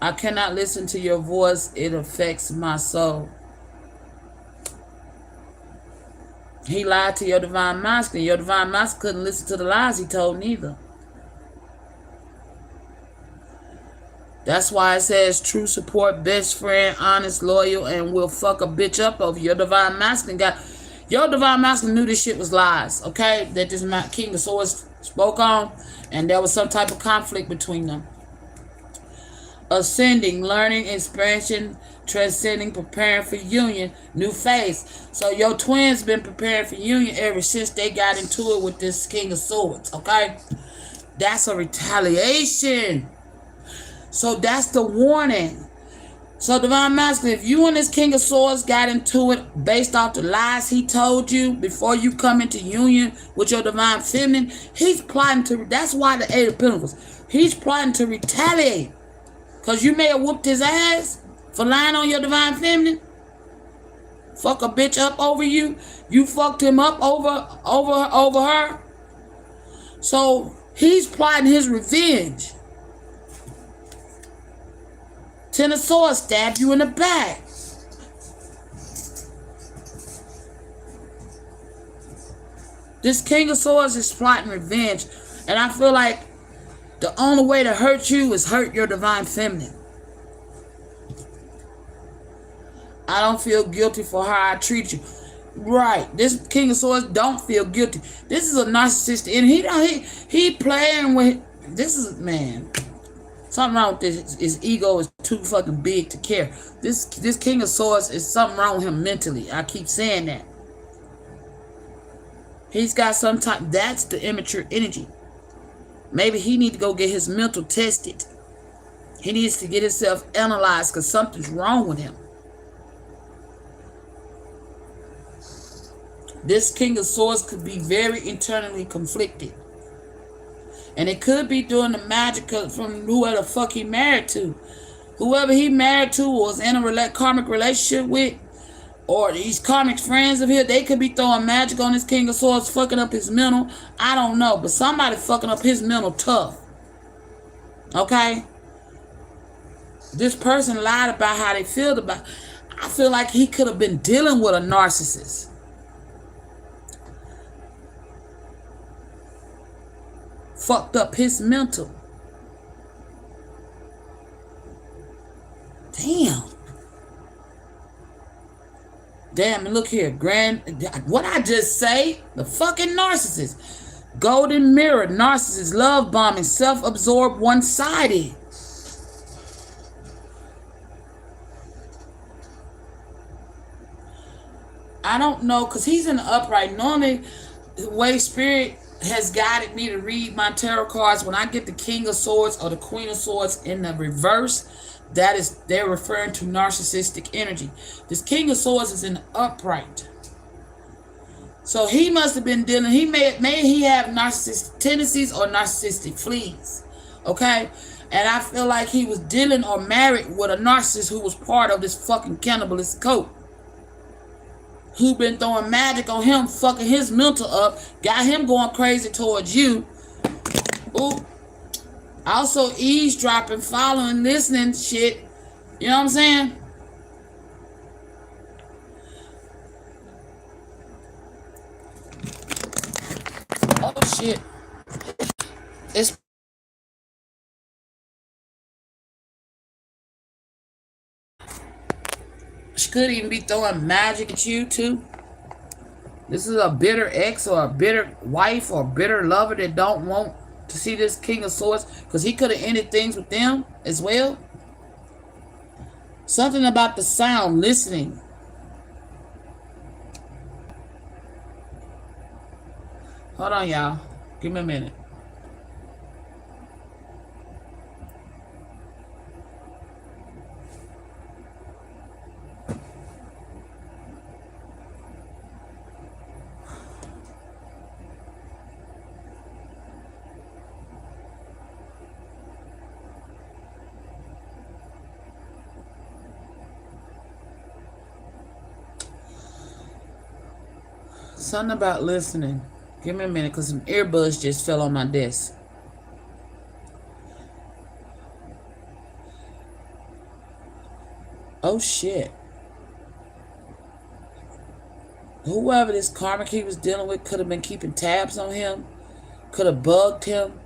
I cannot listen to your voice. It affects my soul. He lied to your Divine Masculine. Your Divine Masculine couldn't listen to the lies he told neither. That's why it says true support, best friend, honest, loyal, and will fuck a bitch up over your Divine Masculine guy. Your Divine Masculine knew this shit was lies, okay? That this King of Swords spoke on, and there was some type of conflict between them. Ascending, learning, expansion, transcending, preparing for union, new phase. So your twins been preparing for union ever since they got into it with this King of Swords, okay? That's a retaliation. So that's the warning. So Divine Masculine, if you and this King of Swords got into it based off the lies he told you before you come into union with your Divine Feminine, he's plotting to, that's why the Eight of Pentacles, he's plotting to retaliate. Because you may have whooped his ass for lying on your Divine Feminine. Fuck a bitch up over you. You fucked him up over her. So he's plotting his revenge. Ten of Swords stabbed you in the back. This King of Swords is plotting revenge. And I feel like the only way to hurt you is hurt your Divine Feminine. I don't feel guilty for how I treat you. Right. This King of Swords don't feel guilty. This is a narcissist. And he playing with... This is... Man... Something wrong with this. His ego is too fucking big to care. This King of Swords is something wrong with him mentally. I keep saying that. He's got some type. That's the immature energy. Maybe he needs to go get his mental tested. He needs to get himself analyzed because something's wrong with him. This King of Swords could be very internally conflicted. And it could be doing the magic from whoever the fuck he married to. Whoever he married to was in a karmic relationship with, or these karmic friends of his, they could be throwing magic on this King of Swords, fucking up his mental. I don't know, but somebody fucking up his mental tough. Okay? This person lied about how they feel about. I feel like he could have been dealing with a narcissist. Fucked up his mental. Damn. Damn, look here. What I just say? The fucking narcissist. Golden mirror, narcissist, love bombing, self-absorbed, one-sided. I don't know, because he's in the upright. Normally, the way Spirit has guided me to read my tarot cards, when I get the King of Swords or the Queen of Swords in the reverse, they're referring to narcissistic energy. This King of Swords is in the upright. So he must have been dealing, may he have narcissistic tendencies or narcissistic fleas. Okay? And I feel like he was dealing or married with a narcissist who was part of this fucking cannibalist cult. Who been throwing magic on him, fucking his mental up, got him going crazy towards you. Ooh. Also eavesdropping, following, listening shit. You know what I'm saying? Oh shit. She could even be throwing magic at you too. This is a bitter ex or a bitter wife or a bitter lover that don't want to see this King of Swords, because he could have ended things with them as well. Something about the sound, listening. Hold on, y'all. Give me a minute. Something about listening. Give me a minute, because some earbuds just fell on my desk. Oh shit. Whoever this karmic he was dealing with could have been keeping tabs on him. Could have bugged him.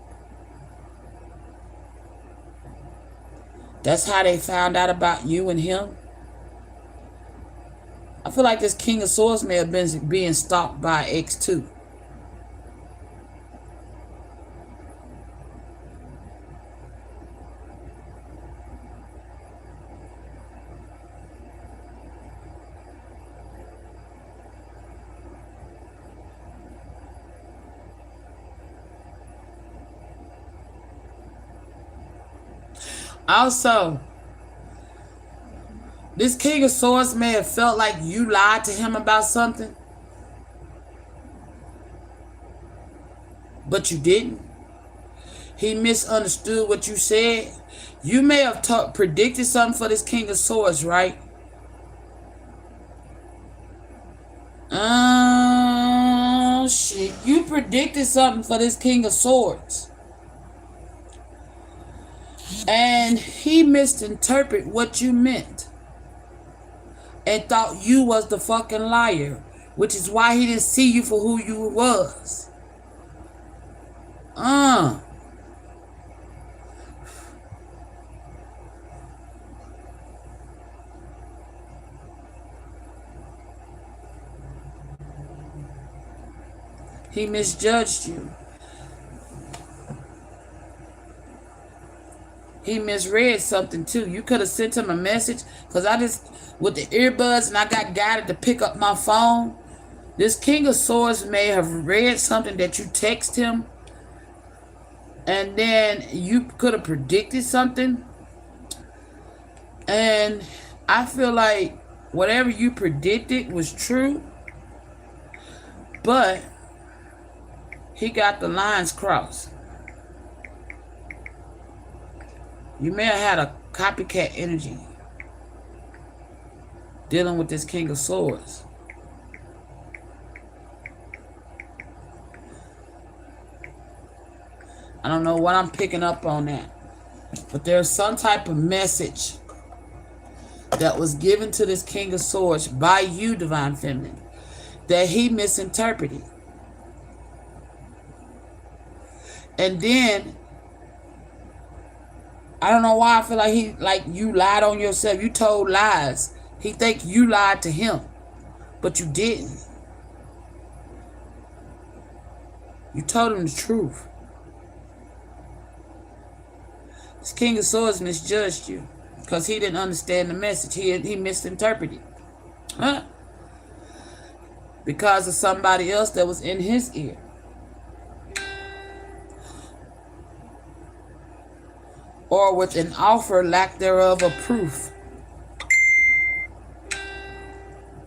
That's how they found out about you and him. I feel like this King of Swords may have been being stalked by X too. Also, this King of Swords may have felt like you lied to him about something, but you didn't. He misunderstood what you said. You may have predicted something for this King of Swords, right? Oh, shit. You predicted something for this King of Swords. And he misinterpreted what you meant. And thought you was the fucking liar. Which is why he didn't see you for who you was. He misjudged you. He misread something too. You could have sent him a message, because I just, with the earbuds, and I got guided to pick up my phone. This King of Swords may have read something that you text him, and then you could have predicted something. And I feel like whatever you predicted was true, but he got the lines crossed. You may have had a copycat energy dealing with this King of Swords. I don't know what I'm picking up on that. But there's some type of message that was given to this King of Swords by you, Divine Feminine, that he misinterpreted. And then I don't know why I feel like you lied on yourself. You told lies. He think you lied to him. But you didn't. You told him the truth. This King of Swords misjudged you because he didn't understand the message. He misinterpreted. Huh? Because of somebody else that was in his ear. Or with an offer, lack thereof, of proof.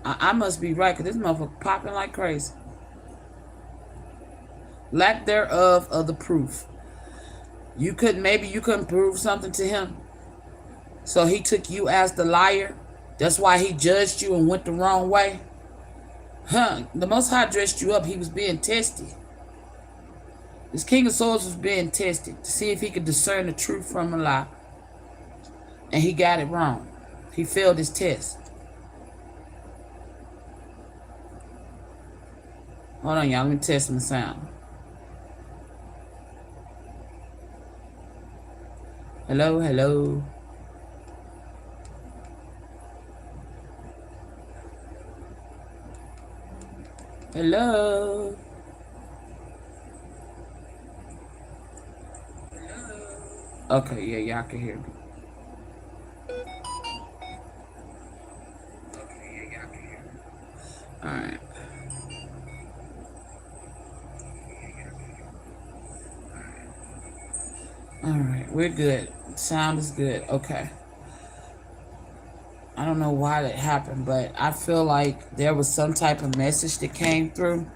I must be right, because this motherfucker popping like crazy. Lack thereof of the proof. Maybe you couldn't prove something to him. So he took you as the liar. That's why he judged you and went the wrong way. Huh? The Most High dressed you up. He was being tested. This King of Swords was being tested to see if he could discern the truth from a lie. And he got it wrong. He failed his test. Hold on, y'all. Let me test my sound. Hello, hello. Hello. Okay, yeah, y'all can hear me. All right. All right, we're good. Sound is good. Okay. I don't know why that happened, but I feel like there was some type of message that came through.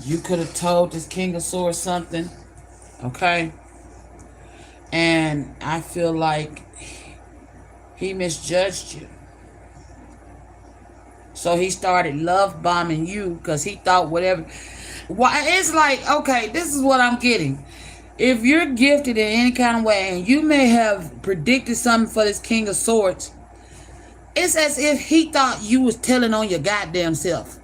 You could have told this King of Swords something, okay? And I feel like he misjudged you. So he started love bombing you because he thought whatever. Why? It's like, okay, this is what I'm getting. If you're gifted in any kind of way and you may have predicted something for this King of Swords, it's as if he thought you was telling on your goddamn self.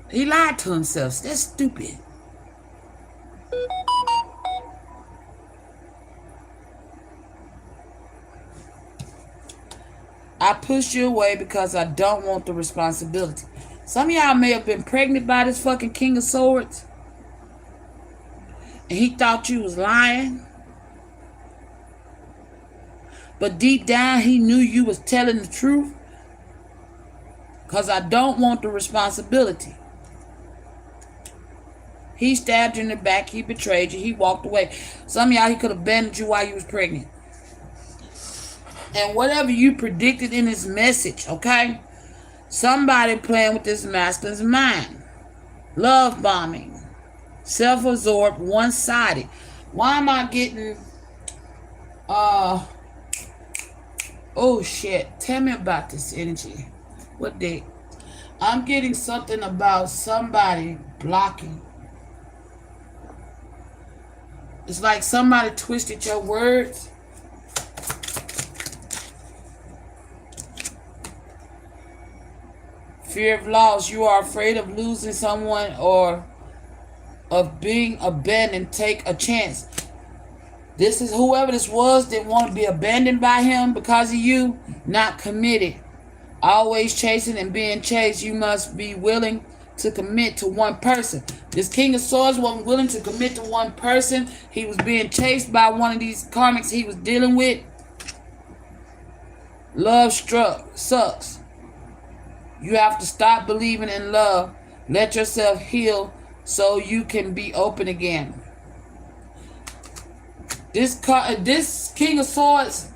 He lied to himself. That's stupid. I pushed you away because I don't want the responsibility. Some of y'all may have been pregnant by this fucking King of Swords. And he thought you was lying. But deep down, he knew you was telling the truth. Because I don't want the responsibility. He stabbed you in the back. He betrayed you. He walked away. Some of y'all, he could have abandoned you while you was pregnant. And whatever you predicted in his message, okay? Somebody playing with this masculine's mind. Love bombing. Self-absorbed, one-sided. Why am I getting... Oh, shit. Tell me about this energy. What day? I'm getting something about somebody blocking. It's like somebody twisted your words. Fear of loss. You are afraid of losing someone or of being abandoned. Take a chance. This is whoever this was that want to be abandoned by him because of you. Not committed. Always chasing and being chased. You must be willing to commit to one person. This King of Swords wasn't willing to commit to one person. He was being chased by one of these karmics he was dealing with. Love sucks. You have to stop believing in love. Let yourself heal so you can be open again. This King of Swords,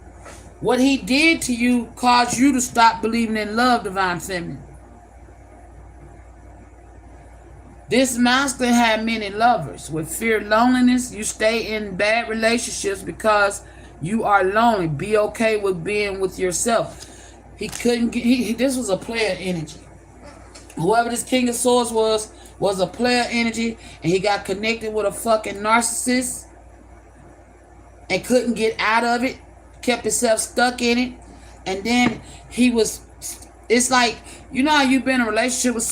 what he did to you caused you to stop believing in love, Divine Feminine. This masculine had many lovers. With fear, loneliness, you stay in bad relationships because you are lonely. Be okay with being with yourself. He couldn't get, this was a player energy. Whoever this King of Swords was a player energy, and he got connected with a fucking narcissist and couldn't get out of it, kept himself stuck in it, and then it's like, you know how you've been in a relationship with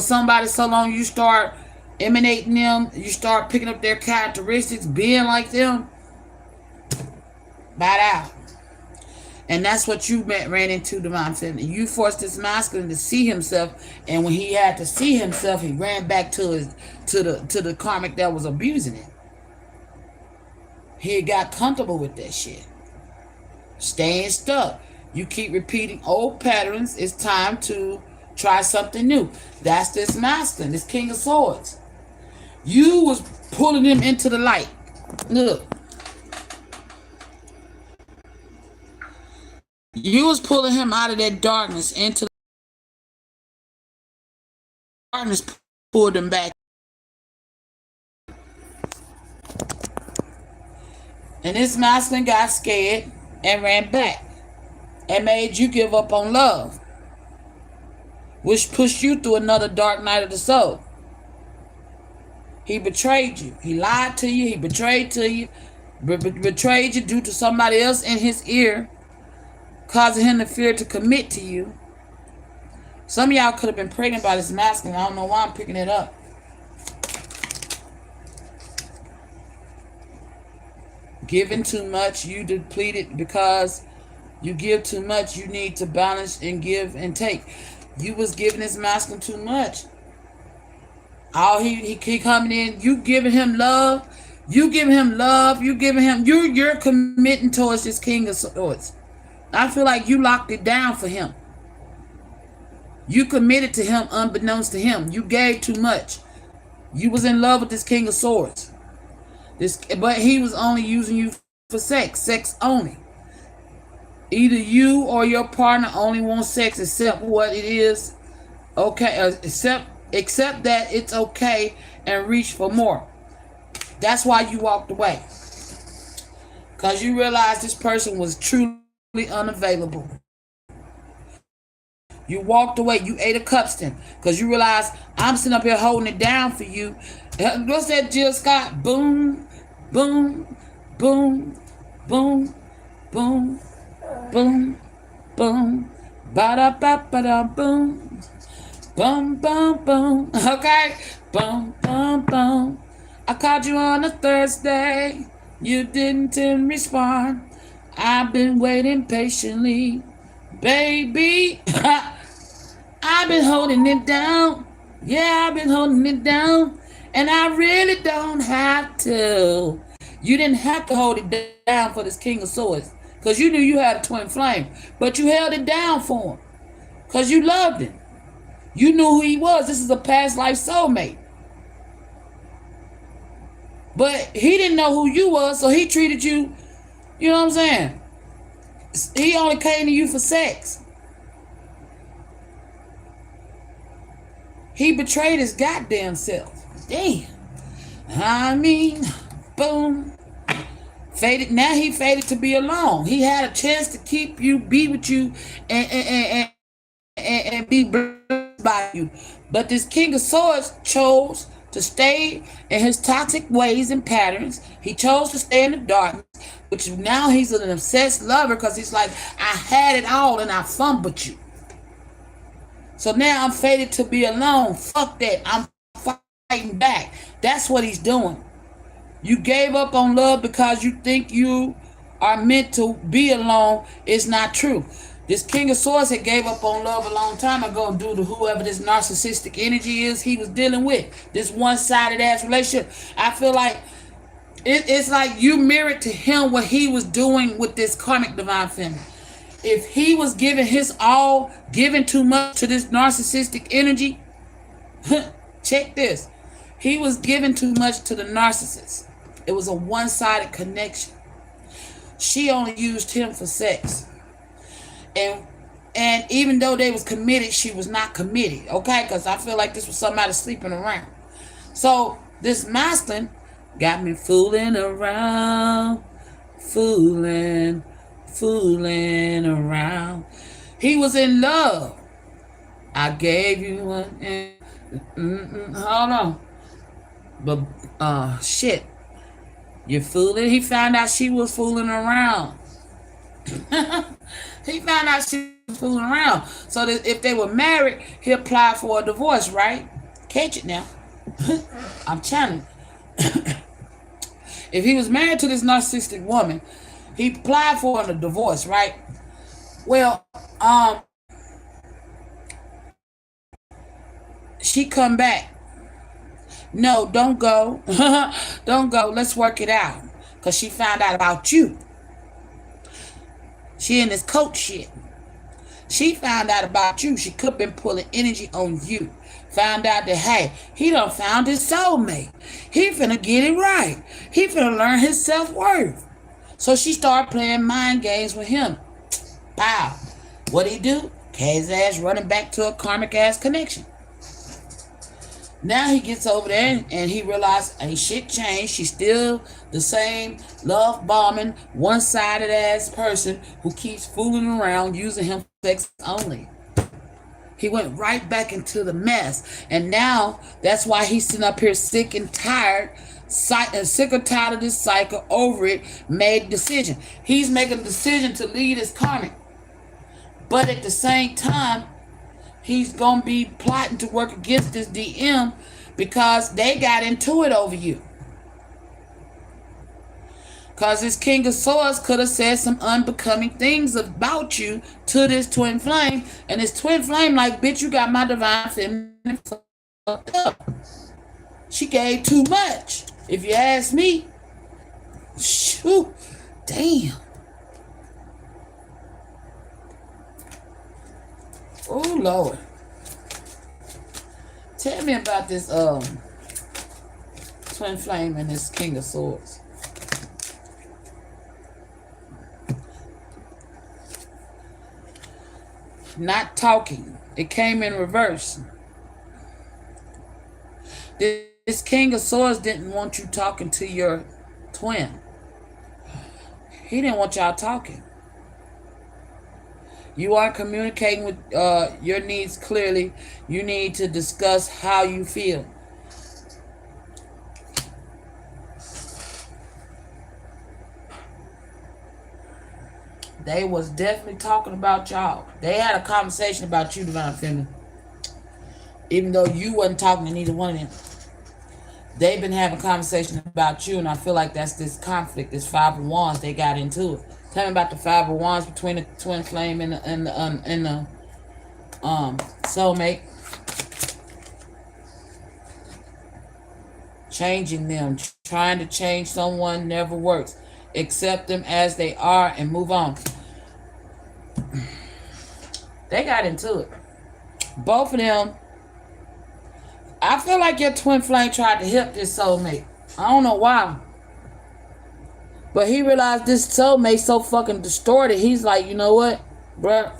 somebody so long, you start emanating them, you start picking up their characteristics, being like them. Bad out. And that's what you ran into, divine feminine. You forced this masculine to see himself, and when he had to see himself, he ran back to the karmic that was abusing him. He got comfortable with that shit. Staying stuck. You keep repeating old patterns. It's time to try something new. That's this masculine, this King of Swords. You was pulling him into the light. Look. You was pulling him out of that darkness into the darkness, pulled him back. And this masculine got scared and ran back and made you give up on love, which pushed you through another dark night of the soul. He betrayed you. He lied to you. He betrayed you due to somebody else in his ear, causing him to fear to commit to you. Some of y'all could have been pregnant by this masculine. I don't know why I'm picking it up. Giving too much, you depleted. Because you give too much, you need to balance and give and take. You was giving this masculine too much. All he coming in, you giving him love. You giving him love. You giving him, you're committing towards this King of Swords. I feel like you locked it down for him. You committed to him unbeknownst to him. You gave too much. You was in love with this King of Swords. But he was only using you for sex only. Either you or your partner only wants sex, except what it is, okay, except that it's okay, and reach for more. That's why you walked away. Because you realized this person was truly unavailable. You walked away. You ate a cupston because you realized I'm sitting up here holding it down for you. What's that, Jill Scott? Boom, boom, boom, boom, boom, boom, boom, ba-da-ba-ba-da, boom, boom, boom, boom. Okay, boom, boom, boom. I called you on a Thursday. You didn't respond. I've been waiting patiently, baby. I've been holding it down. Yeah, I've been holding it down. And I really don't have to. You didn't have to hold it down for this King of Swords. Because you knew you had a twin flame. But you held it down for him. Because you loved him. You knew who he was. This is a past life soulmate. But he didn't know who you was, so he treated you, you know what I'm saying? He only came to you for sex. He betrayed his goddamn self. Damn. I mean, boom. Faded. Now he faded to be alone. He had a chance to keep you, be with you, and be blessed by you. But this King of Swords chose to stay in his toxic ways and patterns. He chose to stay in the darkness, which now he's an obsessed lover because he's like, I had it all and I fumbled you. So now I'm fated to be alone. Fuck that. I'm fighting back. That's what he's doing. You gave up on love because you think you are meant to be alone. It's not true. This King of Swords had gave up on love a long time ago due to whoever this narcissistic energy is he was dealing with. This one-sided ass relationship. I feel like it's like you mirrored to him what he was doing with this karmic divine feminine. If he was giving his all, giving too much to this narcissistic energy, check this. He was giving too much to the narcissist. It was a one-sided connection. She only used him for sex. And even though they was committed, she was not committed, okay? Because I feel like this was somebody sleeping around. So this masculine got me fooling around, fooling around. He was in love. I gave you one. Hold on. But shit. You fooling? He found out she was fooling around. He found out she was fooling around. So that if they were married, he applied for a divorce, right? Catch it now. I'm channeling. If he was married to this narcissistic woman, he applied for a divorce, right? Well, she come back. No, don't go. Don't go. Let's work it out. Because she found out about you. She in this coach shit. She found out about you. She could have been pulling energy on you. Found out that, hey, he done found his soulmate. He finna get it right. He finna learn his self-worth. So she started playing mind games with him. Pow. What'd he do? His ass running back to a karmic ass connection. Now he gets over there and he realized ain't shit changed. She's still the same love bombing, one-sided ass person who keeps fooling around using him for sex only. He went right back into the mess. And now that's why he's sitting up here sick and tired, sick or tired of this cycle, over it, made a decision. He's making a decision to lead his karmic. But at the same time, he's going to be plotting to work against this DM because they got into it over you. Because this King of Swords could have said some unbecoming things about you to this twin flame. And this twin flame like, bitch, you got my divine feminine fucked up. She gave too much. If you ask me, shoot, damn. Oh, Lord. Tell me about this twin flame and this King of Swords. Not talking. It came in reverse. This King of Swords didn't want you talking to your twin. He didn't want y'all talking. You aren't communicating with your needs clearly. You need to discuss how you feel. They was definitely talking about y'all. They had a conversation about you, Divine Feminine. Even though you wasn't talking to neither one of them. They've been having a conversation about you, and I feel like that's this conflict, this Five of Wands they got into it. Tell me about the Five of Wands between the twin flame and the soulmate. Changing them, trying to change someone never works. Accept them as they are and move on. They got into it. Both of them. I feel like your twin flame tried to help this soulmate. I don't know why. But he realized this soulmate so fucking distorted. He's like, you know what, bruh?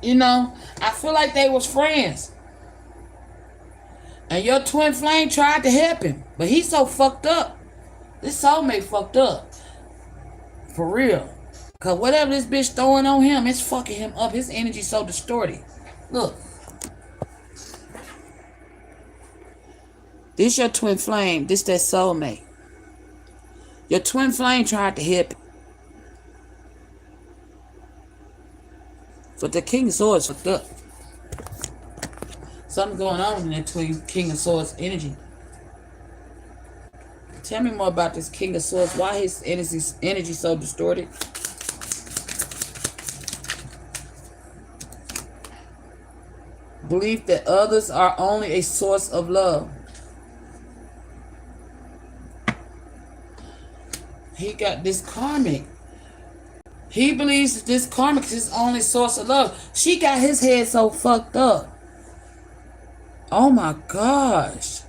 You know, I feel like they was friends. And your twin flame tried to help him. But he's so fucked up. This soulmate fucked up. For real. Because whatever this bitch throwing on him, it's fucking him up. His energy's so distorted. Look. This your twin flame. This that soulmate. Your twin flame tried to help him. But the King of Swords fucked up. Something going on in that twin King of Swords energy. Tell me more about this King of Swords. Why his energy so distorted? Belief that others are only a source of love. He got this karmic. He believes that this karmic is his only source of love. She got his head so fucked up. Oh my gosh.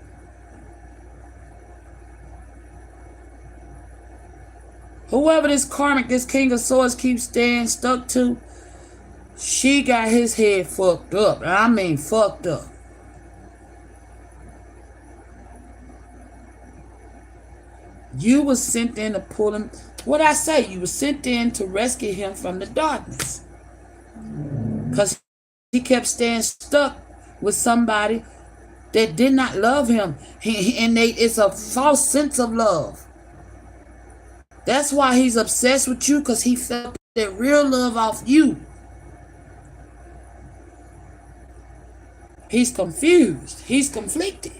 Whoever this karmic, this King of Swords keeps staying stuck to, she got his head fucked up. I mean fucked up. You was sent in to pull him. What I say? You was sent in to rescue him from the darkness. Because he kept staying stuck with somebody that did not love him. It's a false sense of love. That's why he's obsessed with you, because he felt that real love off you. He's confused. He's conflicted.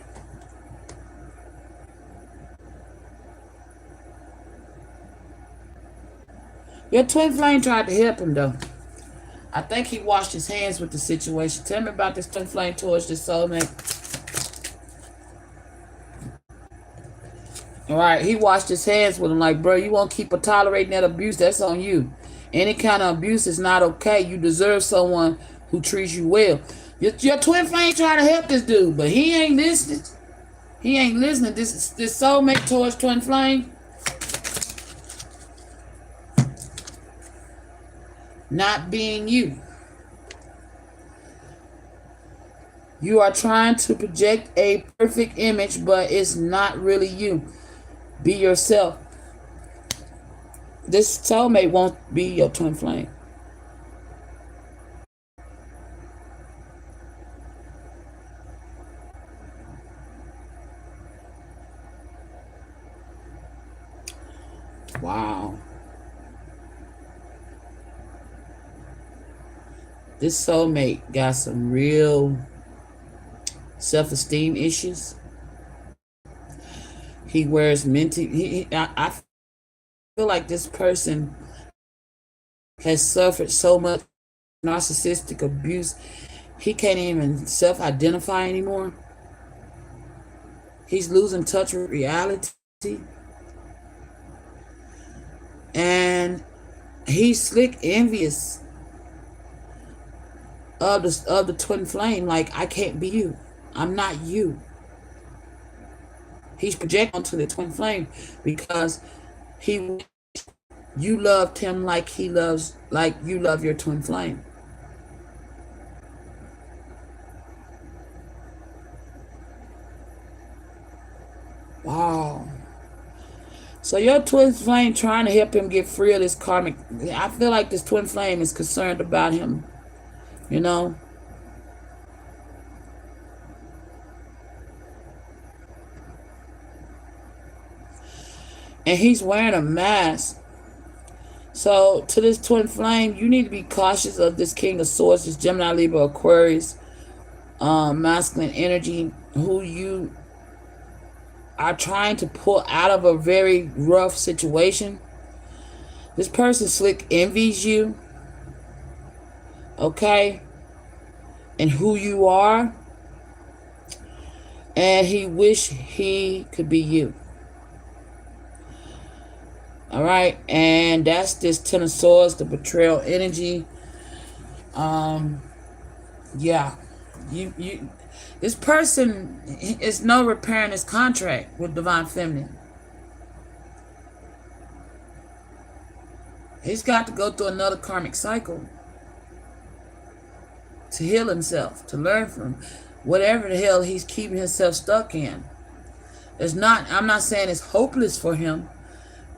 Your twin flame tried to help him, though. I think he washed his hands with the situation. Tell me about this twin flame towards this soulmate. All right, he washed his hands with him like, bro, you won't keep tolerating that abuse. That's on you. Any kind of abuse is not okay. You deserve someone who treats you well. Your twin flame trying to help this dude, but he ain't listening. He ain't listening. This soulmate towards twin flame. Not being you. You are trying to project a perfect image, but it's not really you. Be yourself. This soulmate won't be your twin flame. Wow. This soulmate got some real self-esteem issues. He wears mental. I feel like this person has suffered so much narcissistic abuse. He can't even self-identify anymore. He's losing touch with reality. And he's slick envious of the twin flame. Like, I can't be you. I'm not you. He's projecting onto the twin flame because you loved him like you love your twin flame. Wow. So your twin flame trying to help him get free of this karmic. I feel like this twin flame is concerned about him, you know. And he's wearing a mask. So to this twin flame, you need to be cautious of this King of Swords, this Gemini, Libra, Aquarius, masculine energy, who you are trying to pull out of a very rough situation. This person slick envies you, okay, and who you are, and he wish he could be you. All right, and that's this Ten of Swords, the betrayal energy. Yeah, you. This person is no repairing his contract with Divine Feminine. He's got to go through another karmic cycle to heal himself, to learn from whatever the hell he's keeping himself stuck in. I'm not saying it's hopeless for him,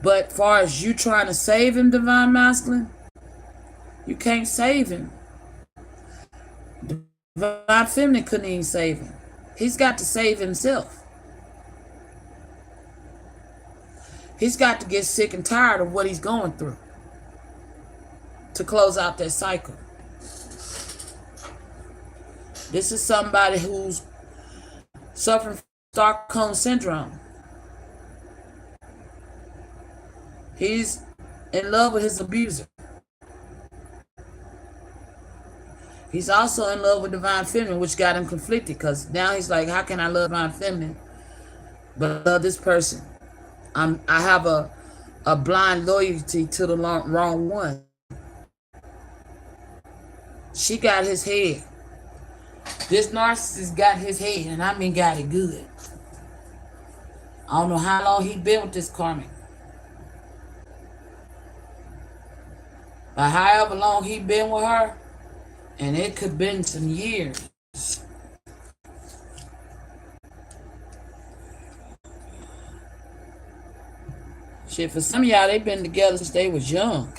but far as you trying to save him, Divine Masculine, you can't save him. Divine Feminine couldn't even save him. He's got to save himself. He's got to get sick and tired of what he's going through to close out that cycle. This is somebody who's suffering from Stockholm Syndrome. He's in love with his abuser. He's also in love with Divine Feminine, which got him conflicted because now he's like, how can I love Divine Feminine but love this person? I have a blind loyalty to the wrong one. She got his head. This narcissist got his head, and I mean got it good. I don't know how long he been with this karmic. But however long he been with her, and it could have been some years. Shit, for some of y'all, they've been together since they was young.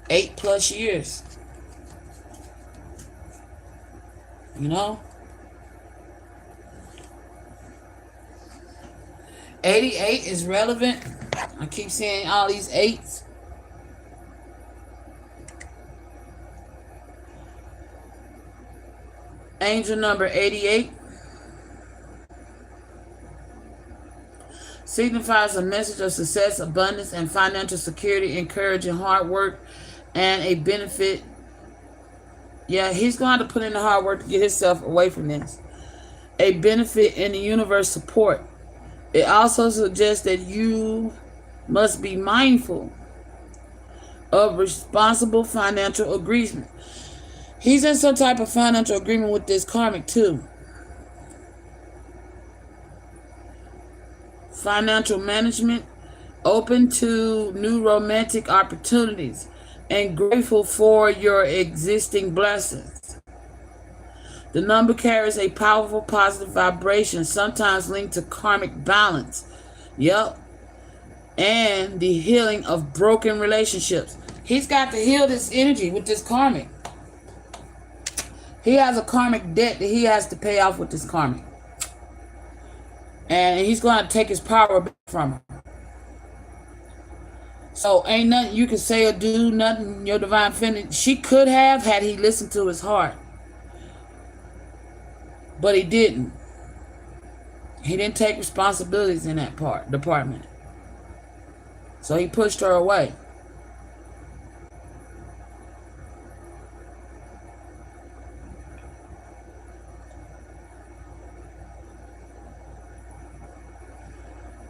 +8 years. You know? 88 is relevant. I keep seeing all these 8s. Angel number 88. Signifies a message of success, abundance, and financial security, encouraging hard work and a benefit. Yeah, he's going to have to put in the hard work to get himself away from this. A benefit in the universe support. It also suggests that you must be mindful of responsible financial agreement. He's in some type of financial agreement with this karmic too. Financial management, open to new romantic opportunities, and grateful for your existing blessings. The number carries a powerful positive vibration, sometimes linked to karmic balance. Yep. And the healing of broken relationships. He's got to heal this energy with this karmic. He has a karmic debt that he has to pay off with this karmic. And he's going to take his power back from her. So ain't nothing you can say or do, nothing your divine feminine. She could have had he listened to his heart. But he didn't. He didn't take responsibilities in that department. So he pushed her away.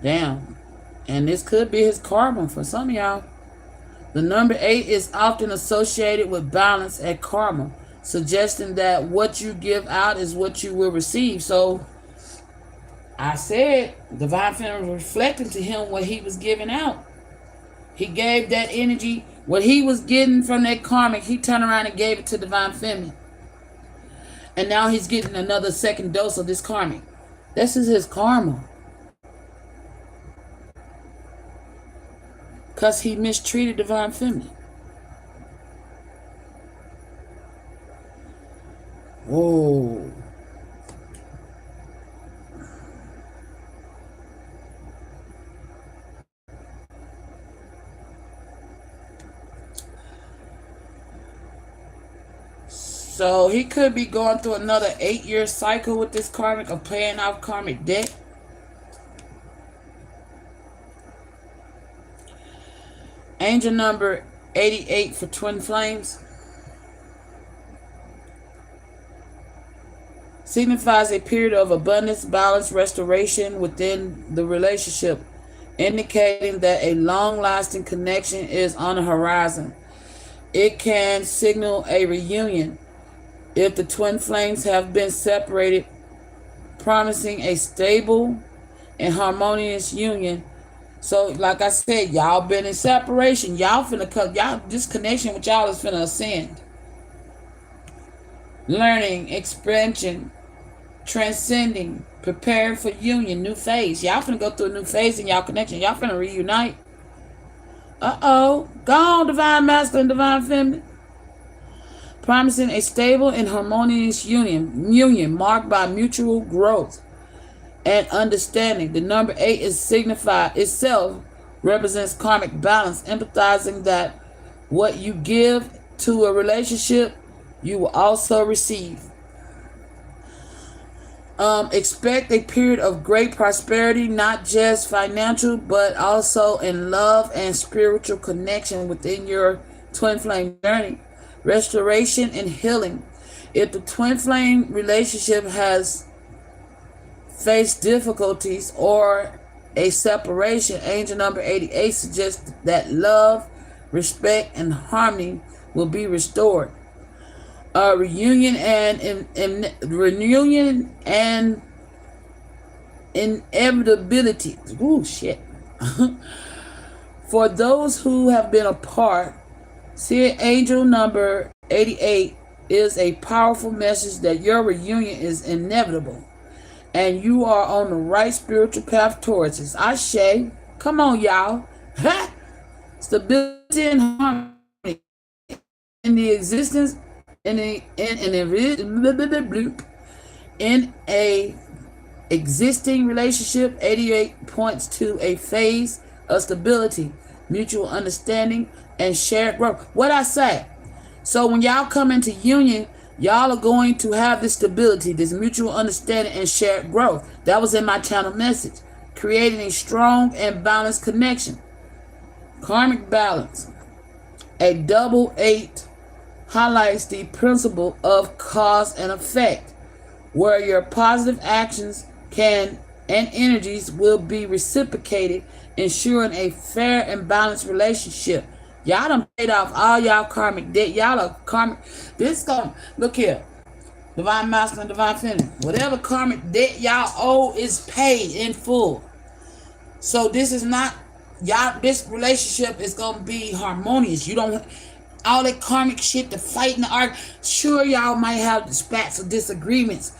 Damn. And this could be his karma for some of y'all. The number 8 is often associated with balance and karma, suggesting that what you give out is what you will receive. So I said divine feminine was reflecting to him what he was giving out. He gave that energy, what he was getting from that karmic, he turned around and gave it to divine feminine. And now he's getting another second dose of this karmic. This is his karma. Because he mistreated divine feminine. Whoa. So he could be going through another 8-year cycle with this karmic of paying off karmic debt. Angel number 88 for twin flames. Signifies a period of abundance, balance, restoration within the relationship, indicating that a long-lasting connection is on the horizon. It can signal a reunion if the twin flames have been separated, promising a stable and harmonious union. So, like I said, y'all been in separation. Y'all finna come. Y'all, this connection with y'all is finna ascend. Learning, expansion, transcending, preparing for union, new phase. Y'all finna go through a new phase in y'all connection. Y'all finna reunite. Uh-oh. Go on, divine masculine, divine feminine. Promising a stable and harmonious union marked by mutual growth and understanding. The number 8 is signified itself represents karmic balance, empathizing that what you give to a relationship, you will also receive. Expect a period of great prosperity, not just financial, but also in love and spiritual connection within your twin flame journey. Restoration and healing. If the twin flame relationship has faced difficulties or a separation, angel number 88 suggests that love, respect, and harmony will be restored. Reunion and inevitability. Ooh, shit. For those who have been apart, see, angel number 88 is a powerful message that your reunion is inevitable and you are on the right spiritual path towards it. Ashe. Come on, y'all. Stability and harmony in the existence in a existing relationship. 88 points to a phase of stability, mutual understanding, and shared growth. What I say? So when y'all come into union, y'all are going to have this stability, this mutual understanding, and shared growth. That was in my channel message. creating a strong and balanced connection. Karmic balance. A double eight highlights the principle of cause and effect, where your positive actions can and energies will be reciprocated, ensuring a fair and balanced relationship. Y'all done paid off all y'all karmic debt. Y'all are karmic. This come look here. Divine masculine, divine feminine. Whatever karmic debt y'all owe is paid in full. So this is not y'all. This relationship is gonna be harmonious. You don't all that karmic shit, the fight and the argue. Sure, y'all might have spats or disagreements.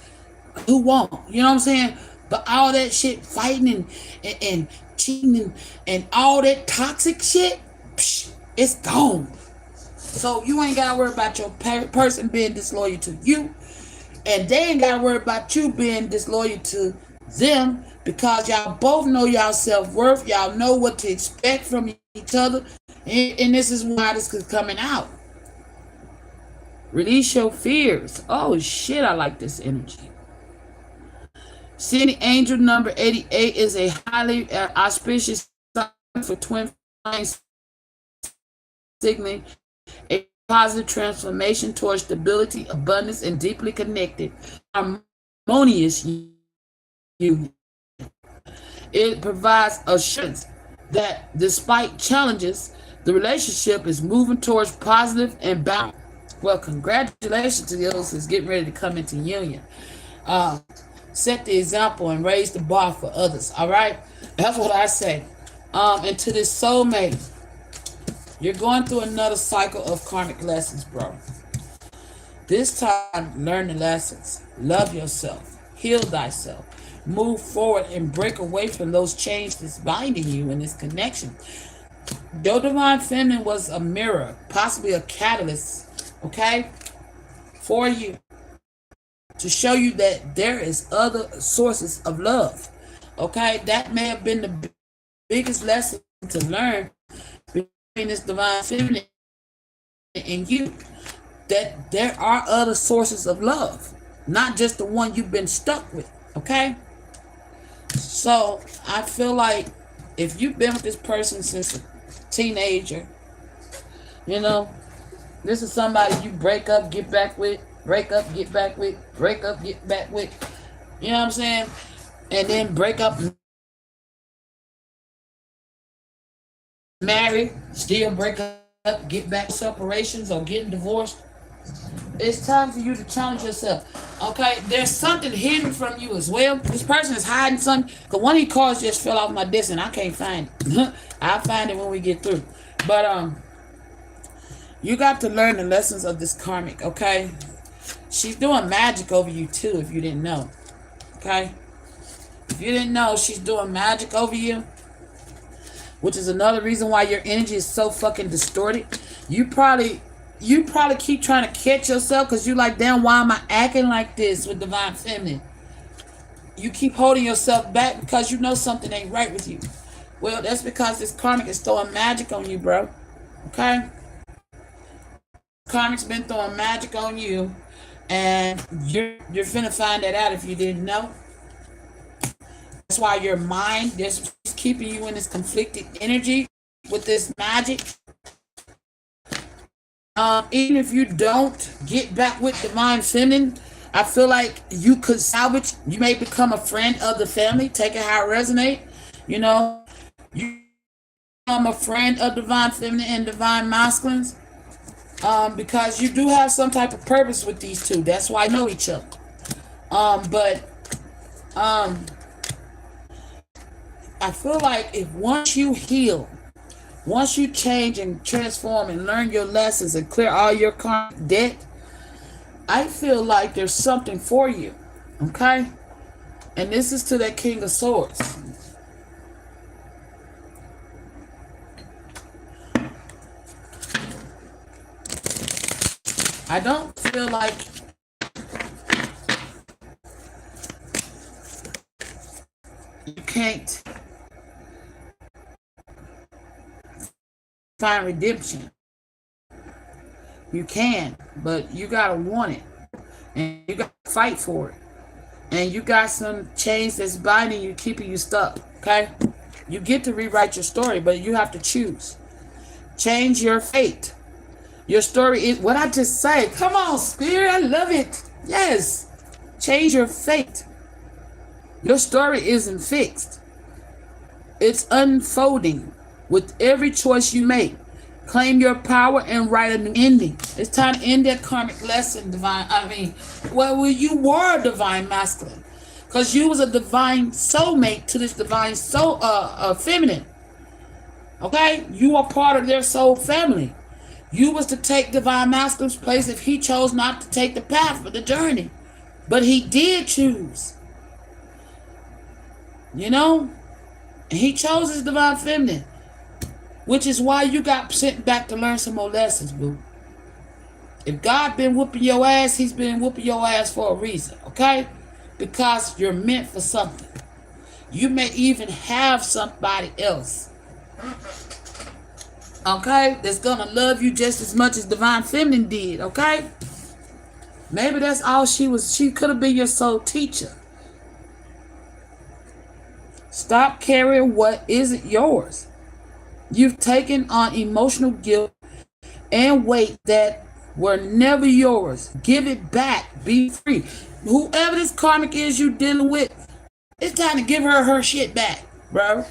Who won't? You know what I'm saying? But all that shit, fighting and cheating and all that toxic shit, psh, it's gone. So you ain't gotta worry about your person being disloyal to you, and they ain't gotta worry about you being disloyal to them, because y'all both know y'all self-worth. Y'all know what to expect from each other, and this is why this is coming out. Release your fears. Oh shit, I like this energy. City Angel number 88 is a highly auspicious sign for twin flames, signaling a positive transformation towards stability, abundance, and deeply connected, harmonious union. It provides assurance that despite challenges, the relationship is moving towards positive and balance. Well, congratulations to those who's getting ready to come into union. Set the example and raise the bar for others. All right, that's what I say. And to this soulmate, you're going through another cycle of karmic lessons, bro. This time, learn the lessons. Love yourself. Heal thyself. Move forward and break away from those chains that's binding you in this connection. Your divine feminine was a mirror, possibly a catalyst, okay, for you, to show you that there is other sources of love. Okay, that may have been the biggest lesson to learn between this divine feminine and you, that there are other sources of love, not just the one you've been stuck with. Okay, so I feel like if you've been with this person since a teenager, you know, this is somebody you break up, get back with, break up, get back with, break up, get back with. You know what I'm saying? And then break up, marry, still break up, get back, separations or getting divorced. It's time for you to challenge yourself. Okay, there's something hidden from you as well. This person is hiding something. Because one of these cards just fell off my desk and I can't find it. I'll find it when we get through. But you got to learn the lessons of this karmic, okay? She's doing magic over you too, if you didn't know. Okay? If you didn't know, she's doing magic over you, which is another reason why your energy is so fucking distorted. You probably keep trying to catch yourself because you're like, damn, why am I acting like this with divine feminine? You keep holding yourself back because you know something ain't right with you. Well, that's because this karmic is throwing magic on you, bro. Okay? Karmic's been throwing magic on you, and you're finna find that out if you didn't know. That's why your mind is keeping you in this conflicted energy with this magic. Even if you don't get back with divine feminine, I feel like you could salvage. You may become a friend of the family. Take it how it resonates. You know, you become a friend of divine feminine and divine masculines, because you do have some type of purpose with these two. That's why I know each other. But I feel like if once you heal, once you change and transform and learn your lessons and clear all your karmic debt, I feel like there's something for you. Okay? And this is to that King of Swords. I don't feel like you can't find redemption. You can, but you gotta want it, and you gotta fight for it, and you got some chains that's binding you, keeping you stuck. Okay? You get to rewrite your story, but you have to choose. Change your fate. Your story is what I just say. Come on, Spirit. I love it. Yes. Change your fate. Your story isn't fixed. It's unfolding with every choice you make. Claim your power and write a new ending. It's time to end that karmic lesson, you were a divine masculine. Because you was a divine soulmate to this divine soul feminine. Okay? You are part of their soul family. You was to take divine masculine's place if he chose not to take the path of the journey. But he did choose. You know? And he chose his divine feminine. Which is why you got sent back to learn some more lessons, boo. If God been whooping your ass, he's been whooping your ass for a reason, okay? Because you're meant for something. You may even have somebody else, okay, that's gonna love you just as much as divine feminine did, okay? Maybe that's all she was. She could have been your soul teacher. Stop carrying what isn't yours. You've taken on emotional guilt and weight that were never yours. Give it back. Be free. Whoever this karmic is you dealing with, it's time to give her shit back, bro.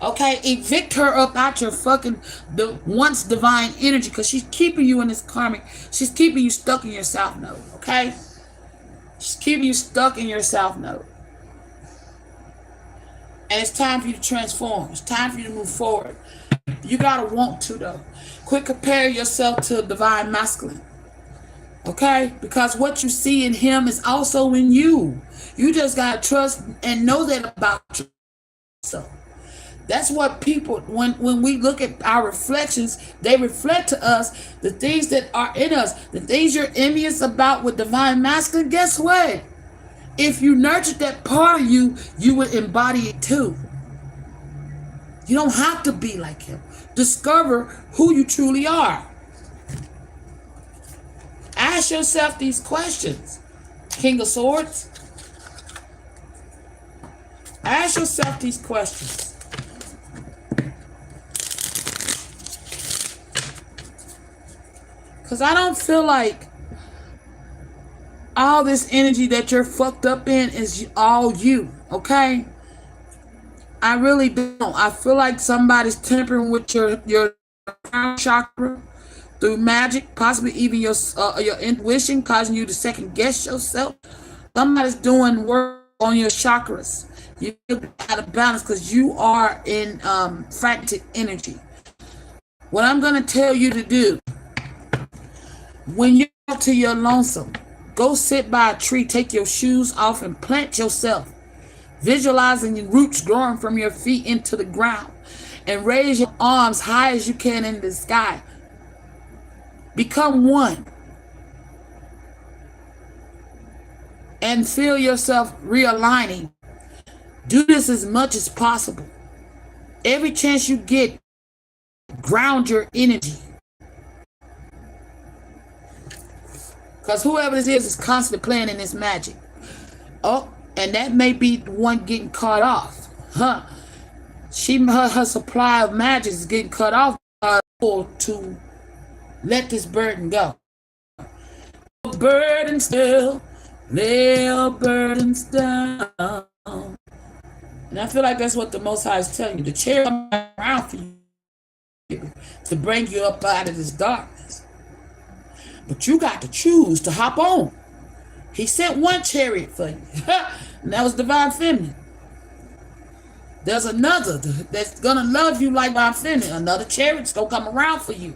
Okay? Evict her up out your fucking the once divine energy, because she's keeping you in this karmic. She's keeping you stuck in your south node, okay? She's keeping you stuck in your south node. And it's time for you to transform. It's time for you to move forward. You gotta want to, though. Quit comparing yourself to divine masculine. Okay? Because what you see in him is also in you. You just gotta trust and know that about yourself. That's what people, when we look at our reflections, they reflect to us the things that are in us. The things you're envious about with divine masculine, guess what? If you nurtured that part of you, you would embody it too. You don't have to be like him. Discover who you truly are. Ask yourself these questions. King of Swords. Ask yourself these questions. Because I don't feel like all this energy that you're fucked up in is all you, okay? I really don't. I feel like somebody's tampering with your crown chakra through magic, possibly even your intuition, causing you to second guess yourself. Somebody's doing work on your chakras. You're out of balance because you are in frantic energy. What I'm going to tell you to do, when you're out to your lonesome, go sit by a tree, take your shoes off, and plant yourself. Visualizing your roots growing from your feet into the ground, and raise your arms high as you can in the sky. Become one. And feel yourself realigning. Do this as much as possible. Every chance you get, ground your energy. Because whoever this is constantly playing in this magic. Oh, and that may be the one getting cut off. Huh? Her supply of magic is getting cut off to let this burden go. Burden still, lay your burdens down. And I feel like that's what the Most High is telling you. The chair around for you to bring you up out of this darkness. But you got to choose to hop on. He sent one chariot for you. And that was divine feminine. There's another that's gonna love you like divine feminine. Another chariot's gonna come around for you.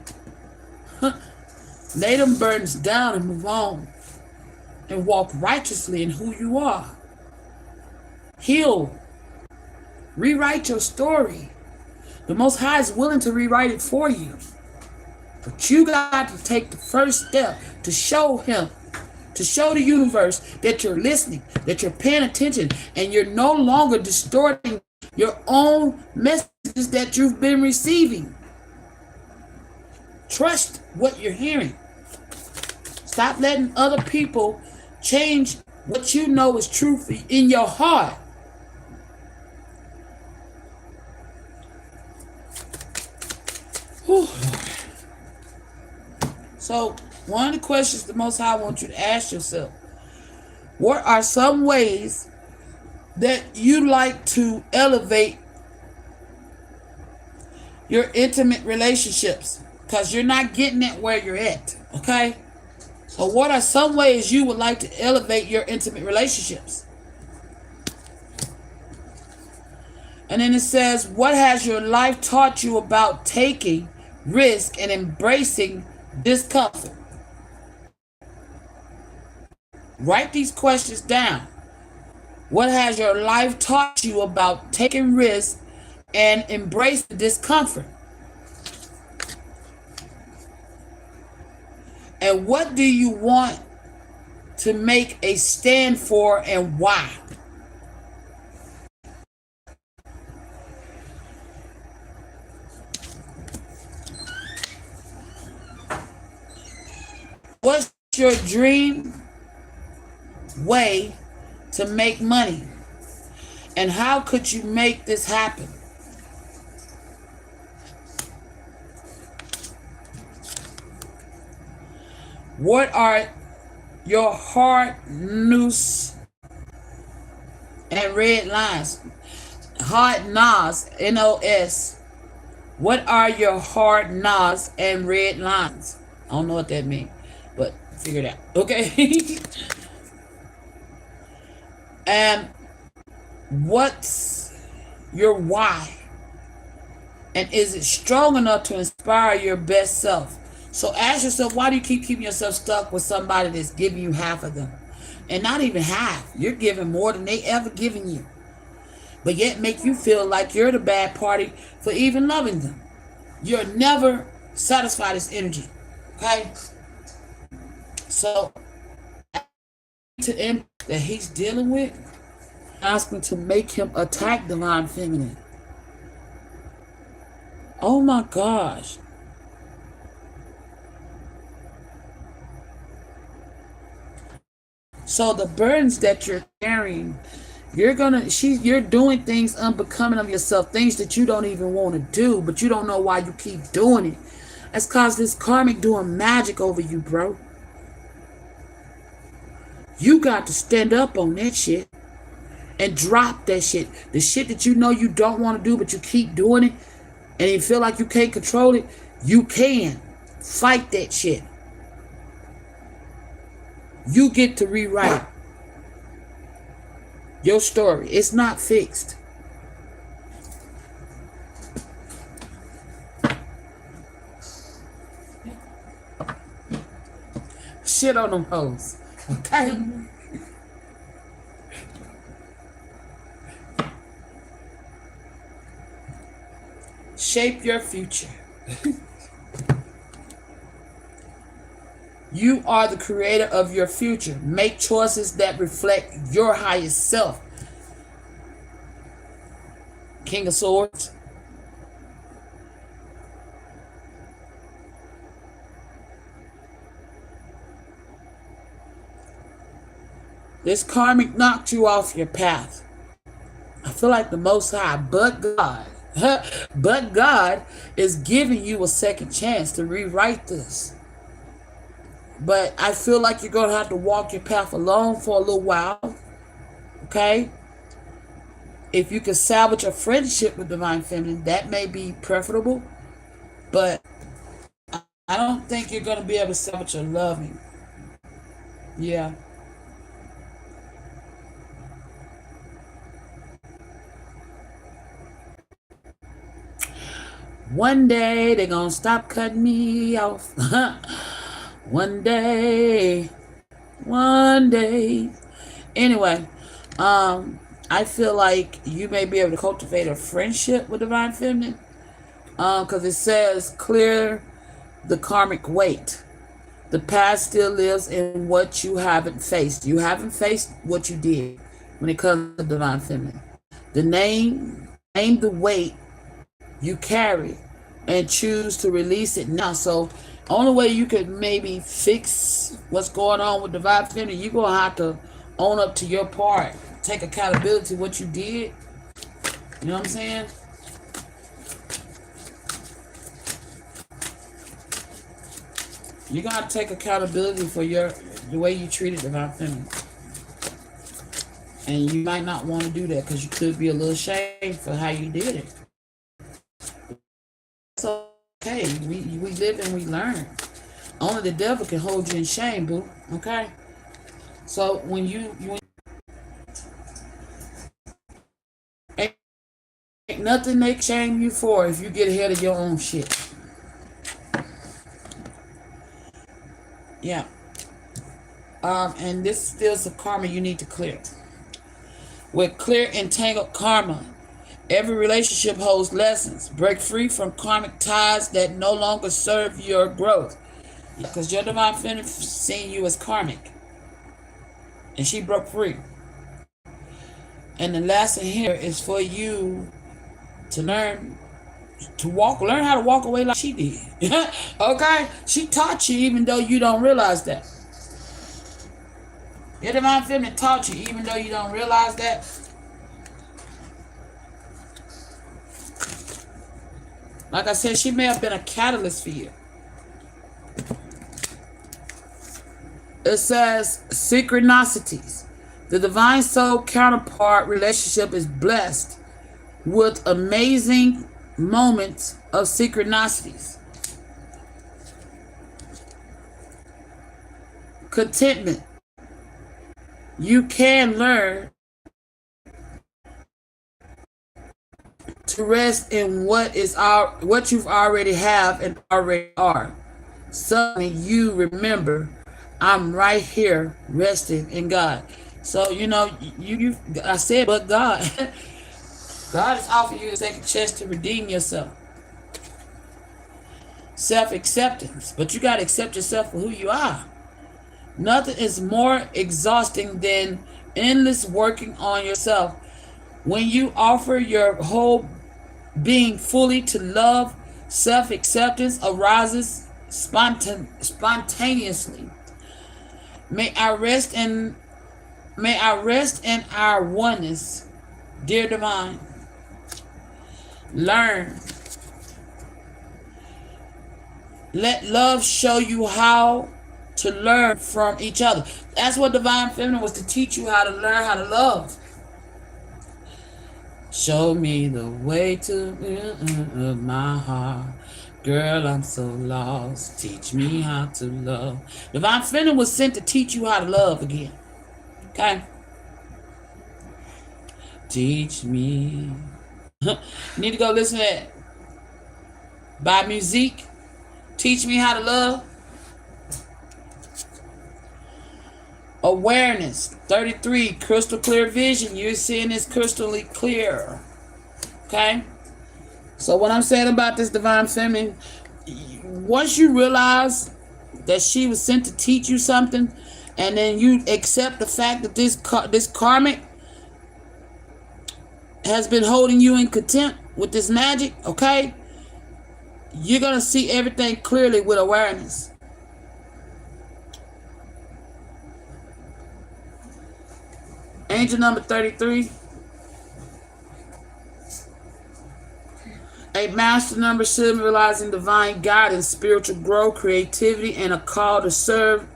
Lay them burdens down and move on. And walk righteously in who you are. Heal. Rewrite your story. The Most High is willing to rewrite it for you. But you got to take the first step to show him, to show the universe that you're listening, that you're paying attention, and you're no longer distorting your own messages that you've been receiving. Trust what you're hearing. Stop letting other people change what you know is true in your heart. Whew. So one of the questions the Most High wants you to ask yourself, what are some ways that you like to elevate your intimate relationships? Because you're not getting it where you're at, okay? So what are some ways you would like to elevate your intimate relationships? And then it says, what has your life taught you about taking risk and embracing discomfort? Write these questions down. What has your life taught you about taking risks and embrace the discomfort? And what do you want to make a stand for and why? What's your dream way to make money? And how could you make this happen? What are your hard noose and red lines? Hard NOS, N-O-S. What are your hard NOS and red lines? I don't know what that means, but figure it out. Okay. And what's your why? And is it strong enough to inspire your best self? So ask yourself, why do you keep keeping yourself stuck with somebody that's giving you half of them? And not even half. You're giving more than they ever given you. But yet make you feel like you're the bad party for even loving them. You're never satisfied as energy. Okay? So, to him that he's dealing with, asking to make him attack divine feminine. Oh my gosh. So the burdens that you're carrying, you're doing things unbecoming of yourself, things that you don't even want to do, but you don't know why you keep doing it. That's cause this karmic doing magic over you, bro. You got to stand up on that shit and drop that shit. The shit that you know you don't want to do, but you keep doing it, and you feel like you can't control it. You can fight that shit. You get to rewrite your story. It's not fixed. Shit on them hoes. Okay? Shape your future. You are the creator of your future. Make choices that reflect your highest self. King of Swords. This karmic knocked you off your path. I feel like the Most High, but God is giving you a second chance to rewrite this. But I feel like you're going to have to walk your path alone for a little while. Okay? If you can salvage a friendship with Divine Feminine, that may be preferable. But I don't think you're going to be able to salvage your loving. Yeah. One day they're going to stop cutting me off. One day. Anyway, I feel like you may be able to cultivate a friendship with Divine Feminine. Because it says, clear the karmic weight. The past still lives in what you haven't faced. You haven't faced what you did when it comes to Divine Feminine. Name the weight you carry and choose to release it now. So only way you could maybe fix what's going on with Divine Feminine, you're going to have to own up to your part. Take accountability what you did. You know what I'm saying? You gotta take accountability for the way you treated Divine Feminine. And you might not want to do that because you could be a little ashamed for how you did it. It's okay. We live and we learn. Only the devil can hold you in shame, boo. Okay? So when you ain't nothing they shame you for if you get ahead of your own shit. Yeah. And this is still some karma you need to clear. With clear entangled karma, every relationship holds lessons. Break free from karmic ties that no longer serve your growth. Because your Divine Feminine seeing you as karmic. And she broke free. And the lesson here is for you to learn how to walk away like she did. Okay? She taught you even though you don't realize that. Your Divine Feminine taught you even though you don't realize that. Like I said, she may have been a catalyst for you. It says synchronicities. The divine soul counterpart relationship is blessed with amazing moments of synchronicities. Contentment. You can learn to rest in what you've already have and already are. Suddenly you remember, I'm right here resting in God. So I said, but God, God is offering you a second chance to redeem yourself. Self-acceptance, but you got to accept yourself for who you are. Nothing is more exhausting than endless working on yourself. When you offer your whole being fully to love, self-acceptance arises spontaneously. May I rest in our oneness, dear Divine. Learn. Let love show you how to learn from each other. That's what Divine Feminine was, to teach you how to learn how to love. Show me the way to my heart. Girl, I'm so lost. Teach me how to love. Divine Feminine was sent to teach you how to love again. Okay? Teach me. You need to go listen to that. By Musique. Teach me how to love. Awareness. 33. Crystal clear vision. You're seeing this crystally clear. Okay? So what I'm saying about this Divine Feminine, once you realize that she was sent to teach you something, and then you accept the fact that this karmic has been holding you in contempt with this magic, okay? You're going to see everything clearly with awareness. Angel number 33. A master number symbolizing divine guidance, spiritual growth, creativity, and a call to serve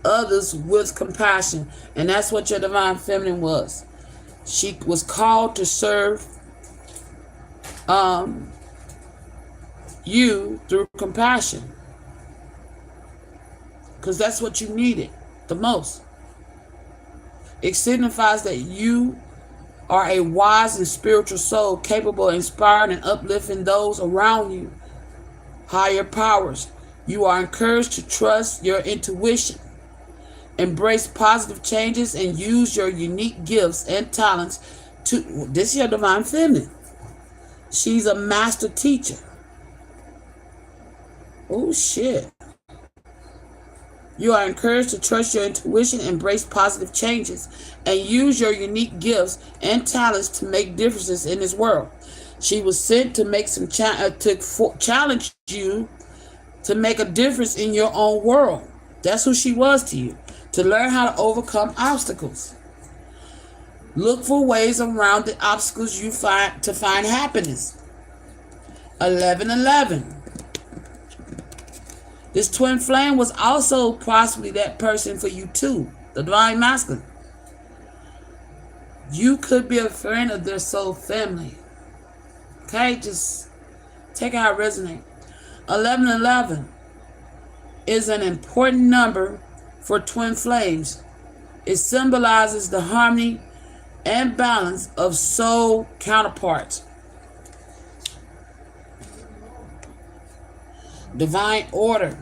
others with compassion. And that's what your Divine Feminine was. She was called to serve you through compassion. Because that's what you needed the most. It signifies that you are a wise and spiritual soul capable of inspiring and uplifting those around you. Higher powers. You are encouraged to trust your intuition, embrace positive changes, and use your unique gifts and talents to... This is your Divine Feminine. She's a master teacher. Oh, shit. You are encouraged to trust your intuition, embrace positive changes, and use your unique gifts and talents to make differences in this world. She was sent to make some challenge you to make a difference in your own world. That's who she was to you. To learn how to overcome obstacles. Look for ways around the obstacles you find to find happiness. 11:11. This twin flame was also possibly that person for you too, the divine masculine. You could be a friend of their soul family. Okay, just take how it resonates. 1111 is an important number for twin flames. It symbolizes the harmony and balance of soul counterparts. Divine order.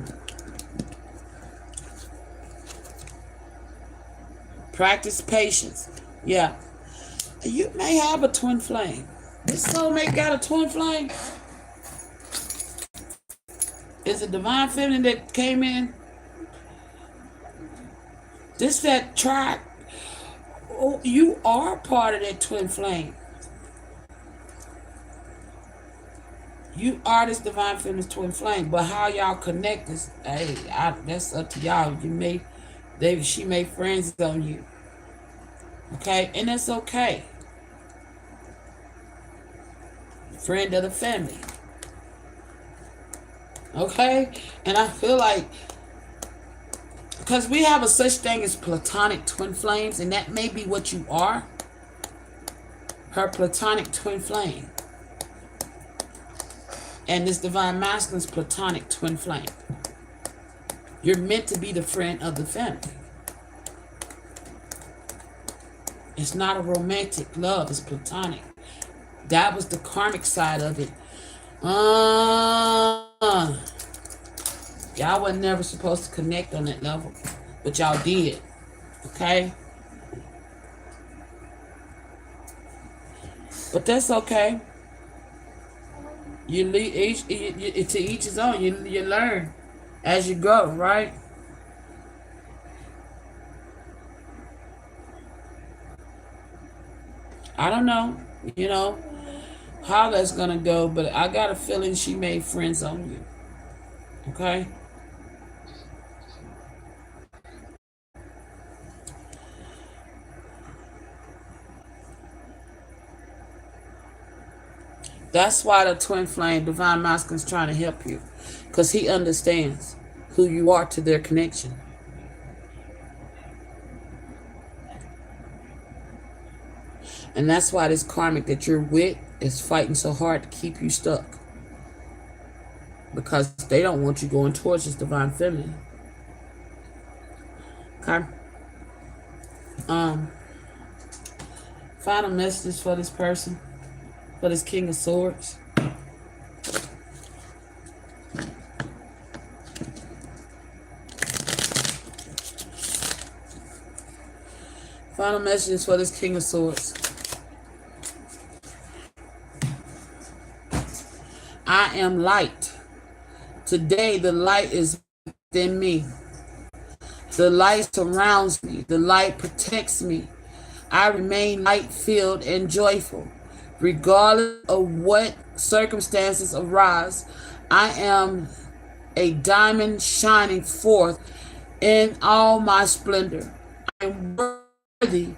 Practice patience. Yeah. You may have a twin flame. This soulmate got a twin flame. Is it divine feminine that came in? This that tried. Oh, you are part of that twin flame. You are this divine feminine twin flame. But how y'all connect is, hey, that's up to y'all. She made friends on you. Okay, and that's okay. Friend of the family. Okay, and I feel like because we have a such thing as platonic twin flames, and that may be what you are. Her platonic twin flame. And this divine masculine's platonic twin flame. You're meant to be the friend of the family. It's not a romantic love, it's platonic. That was the karmic side of it. Y'all were never supposed to connect on that level, but y'all did. Okay? But that's okay. You lead to each his own. You learn as you go, right? I don't know, how that's gonna go, but I got a feeling she made friends on you. Okay? That's why the twin flame, divine masculine, is trying to help you. Because he understands who you are to their connection. And that's why this karmic that you're with is fighting so hard to keep you stuck. Because they don't want you going towards this divine feminine. Okay? Final messages for this person. For this King of Swords. Final messages for this King of Swords. I am light. Today the light is within me. The light surrounds me. The light protects me. I remain light-filled and joyful. Regardless of what circumstances arise, I am a diamond shining forth in all my splendor. I am worthy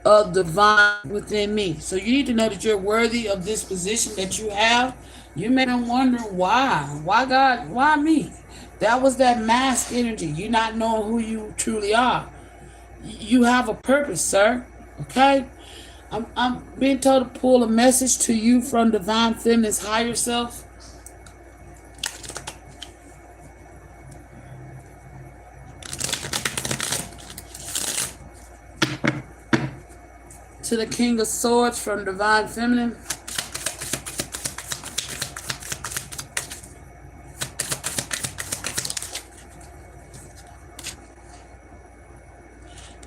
of divine within me. So you need to know that you're worthy of this position that you have. You may be wondering why. Why God? Why me? That was that mask energy. You not knowing who you truly are. You have a purpose, sir. Okay? I'm being told to pull a message to you from divine feminine's higher self. To the King of Swords from divine feminine.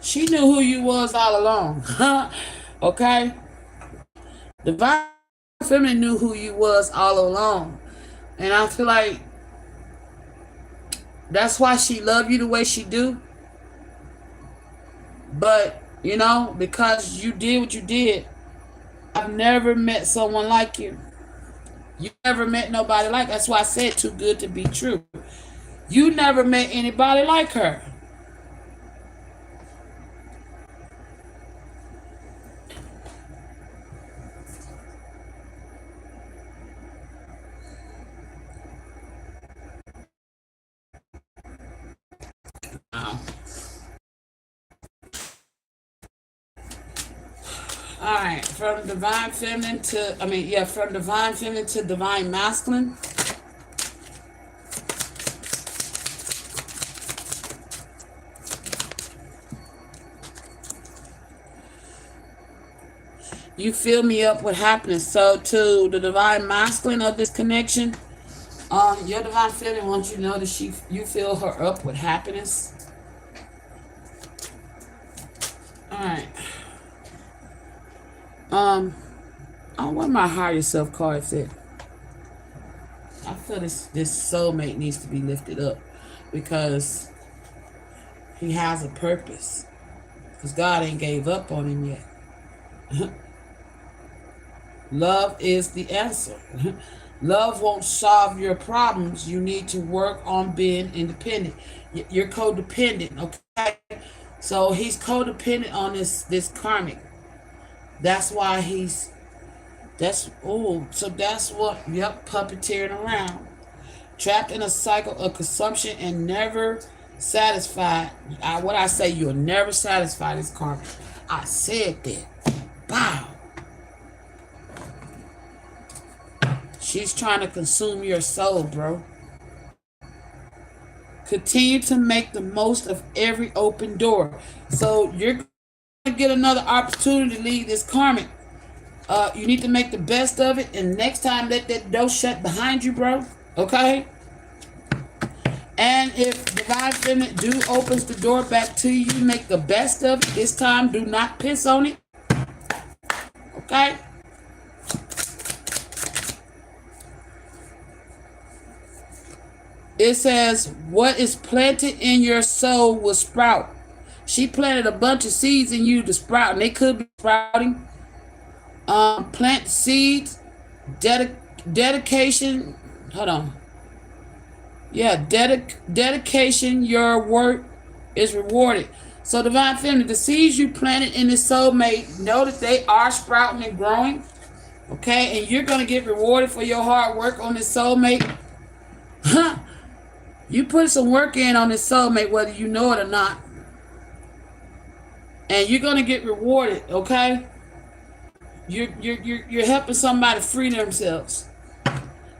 She knew who you was all along. Okay? Divine feminine knew who you was all along. And I feel like that's why she loved you the way she do. But, because you did what you did, I've never met someone like you. You never met nobody like. That's why I said too good to be true. You never met anybody like her. All right, from divine feminine to, from divine feminine to divine masculine. You fill me up with happiness. So to the divine masculine of this connection, your divine feminine wants you to know that you fill her up with happiness. All right. What my higher self card said. I feel this soulmate needs to be lifted up because he has a purpose. Because God ain't gave up on him yet. Love is the answer. Love won't solve your problems. You need to work on being independent. You're codependent, okay? So he's codependent on this karmic. That's why that's what, puppeteering around. Trapped in a cycle of consumption and never satisfied. What I say, you'll never satisfy this karmic. I said that. Wow. She's trying to consume your soul, bro. Continue to make the most of every open door. So you're going to get another opportunity to leave this karmic. You need to make the best of it. And next time, let that door shut behind you, bro. Okay? And if divine feminine opens the door back to you, make the best of it. This time, do not piss on it. Okay? It says, what is planted in your soul will sprout. She planted a bunch of seeds in you to sprout, and they could be sprouting. Plant seeds, dedication. Hold on. Yeah, dedication, your work is rewarded. So divine feminine, the seeds you planted in this soulmate, know that they are sprouting and growing. Okay, and you're going to get rewarded for your hard work on this soulmate. You put some work in on this soulmate, whether you know it or not. And you're going to get rewarded, okay? You're helping somebody free themselves.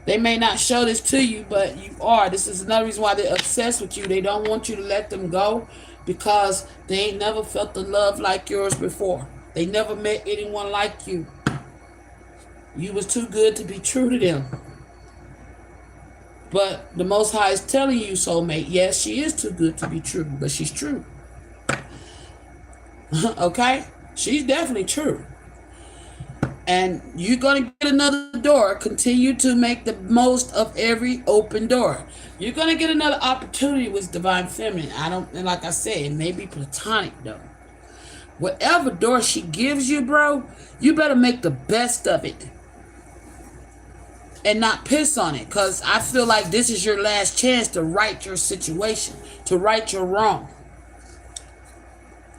They may not show this to you, but you are. This is another reason why they're obsessed with you. They don't want you to let them go because they ain't never felt the love like yours before. They never met anyone like you. You was too good to be true to them. But the Most High is telling you, soulmate, yes, she is too good to be true, but she's true. Okay? She's definitely true. And you're going to get another door. Continue to make the most of every open door. You're going to get another opportunity with divine feminine. And like I said, it may be platonic, though. Whatever door she gives you, bro, you better make the best of it. And not piss on it, because I feel like this is your last chance to right your situation, to right your wrong,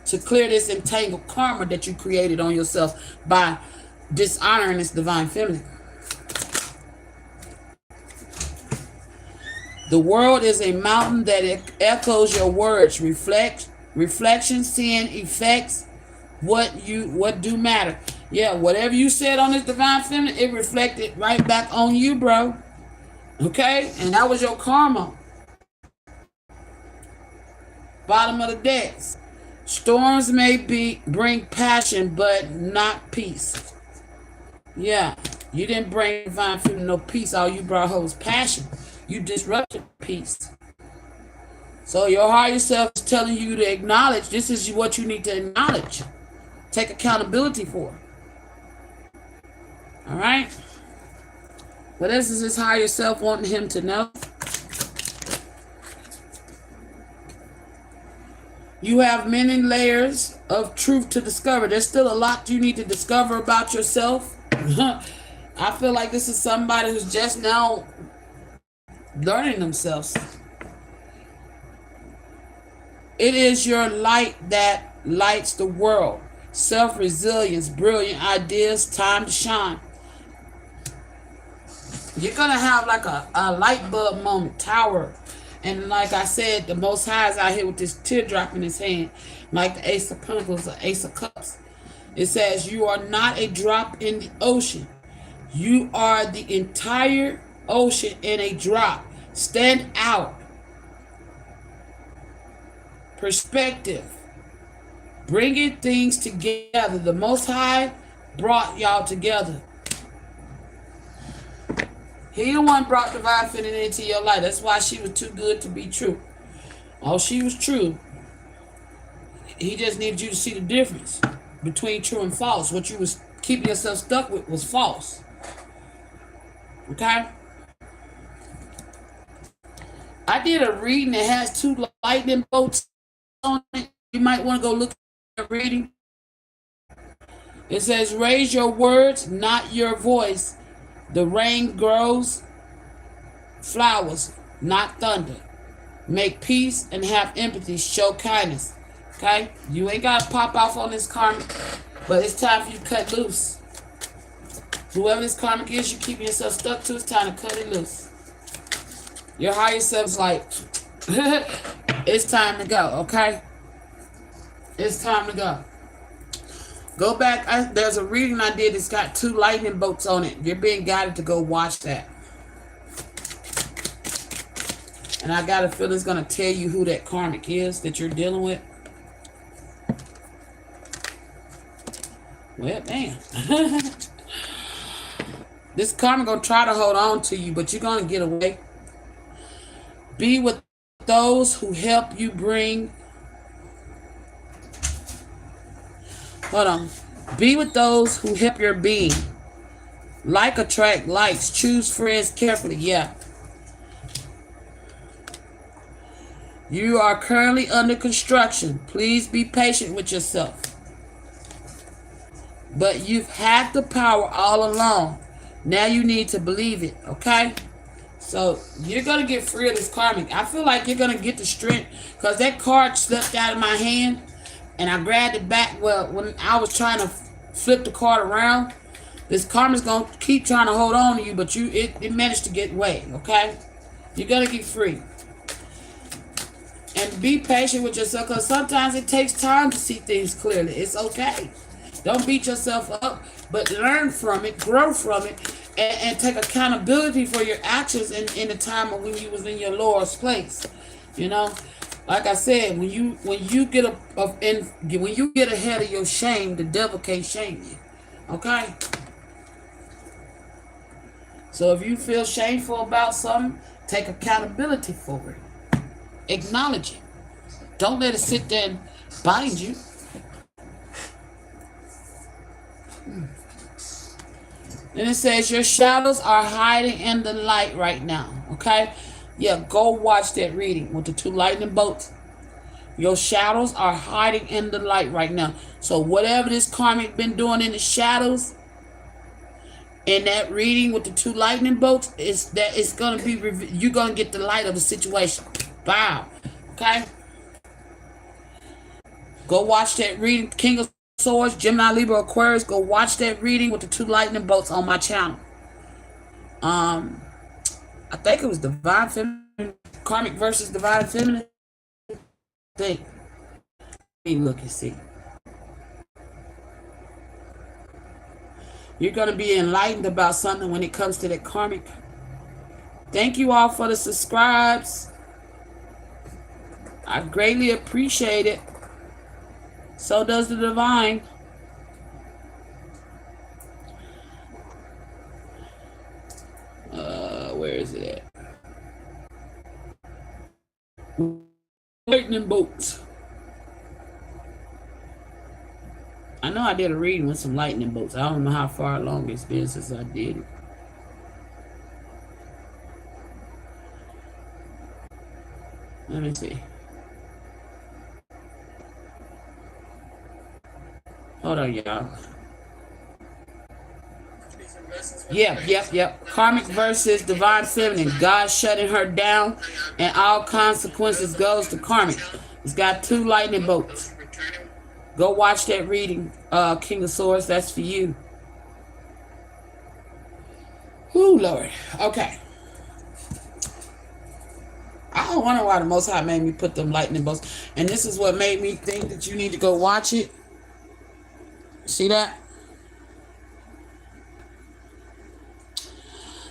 to clear this entangled karma that you created on yourself by dishonoring this divine feminine. The world is a mountain that echoes your words. Reflection, seeing effects, what do matter. Yeah, whatever you said on this divine feminine, it reflected right back on you, bro. Okay? And that was your karma. Bottom of the decks. Storms may bring passion, but not peace. Yeah, you didn't bring divine feminine no peace. All you brought her was passion. You disrupted peace. So your higher self is telling you to acknowledge this is what you need to acknowledge. Take accountability for. All right? What else is his higher self wanting him to know? You have many layers of truth to discover. There's still a lot you need to discover about yourself. I feel like this is somebody who's just now learning themselves. It is your light that lights the world. Self-resilience, brilliant ideas, time to shine. You're going to have like a light bulb moment, tower. And like I said, the Most High is out here with this teardrop in his hand, like the Ace of Pentacles or Ace of Cups. It says, you are not a drop in the ocean. You are the entire ocean in a drop. Stand out. Perspective. Bringing things together. The Most High brought y'all together. He the one brought divine feminine into your life. That's why she was too good to be true. Oh, she was true. He just needed you to see the difference between true and false. What you was keeping yourself stuck with was false. Okay? I did a reading that has 2 lightning bolts on it. You might want to go look at the reading. It says, raise your words, not your voice. The rain grows flowers, not thunder. Make peace and have empathy. Show kindness. Okay? You ain't got to pop off on this karmic, but it's time for you to cut loose. Whoever this karmic is you keeping yourself stuck to, it's time to cut it loose. Your higher self's like, it's time to go, okay? It's time to go. Go back. There's a reading I did. It's got 2 lightning bolts on it. You're being guided to go watch that. And I got a feeling it's going to tell you who that karmic is that you're dealing with. Well, damn. This karmic going to try to hold on to you, but you're going to get away. Be with those who help you bring... Hold on. Be with those who help your being. Like attract likes. Choose friends carefully. Yeah. You are currently under construction. Please be patient with yourself. But you've had the power all along. Now you need to believe it. Okay? So you're going to get free of this karmic. I feel like you're going to get the strength. Because that card slipped out of my hand. And I grabbed it back. Well, when I was trying to flip the card around, this karma's going to keep trying to hold on to you, but it managed to get away, okay? You're going to get free. And be patient with yourself, because sometimes it takes time to see things clearly. It's okay. Don't beat yourself up, but learn from it, grow from it, and take accountability for your actions in the time of when you was in your lowest place, you know? Like I said, when you get ahead of your shame, the devil can't shame you. Okay? So if you feel shameful about something, take accountability for it. Acknowledge it. Don't let it sit there and bind you. Then it says your shadows are hiding in the light right now. Okay? Yeah, go watch that reading with the 2 lightning bolts. Your shadows are hiding in the light right now. So whatever this karmic been doing in the shadows, in that reading with the 2 lightning bolts, it's gonna be you're gonna get the light of the situation. Wow. Okay. Go watch that reading, King of Swords, Gemini, Libra, Aquarius. Go watch that reading with the 2 lightning bolts on my channel. I think it was Divine Feminine, Karmic versus Divine Feminine. I think. Let me look and see. You're going to be enlightened about something when it comes to that karmic. Thank you all for the subscribes. I greatly appreciate it. So does the divine. Where is it at? Lightning bolts. I know I did a reading with some lightning bolts. I don't know how far along it's been since I did it. Let me see. Hold on, y'all. Yep. Karmic versus Divine Feminine. God shutting her down, and all consequences goes to karmic. It's got 2 lightning bolts. Go watch that reading, King of Swords. That's for you. Whoo, Lord. Okay. I don't wonder why the Most High made me put them lightning bolts. And this is what made me think that you need to go watch it. See that?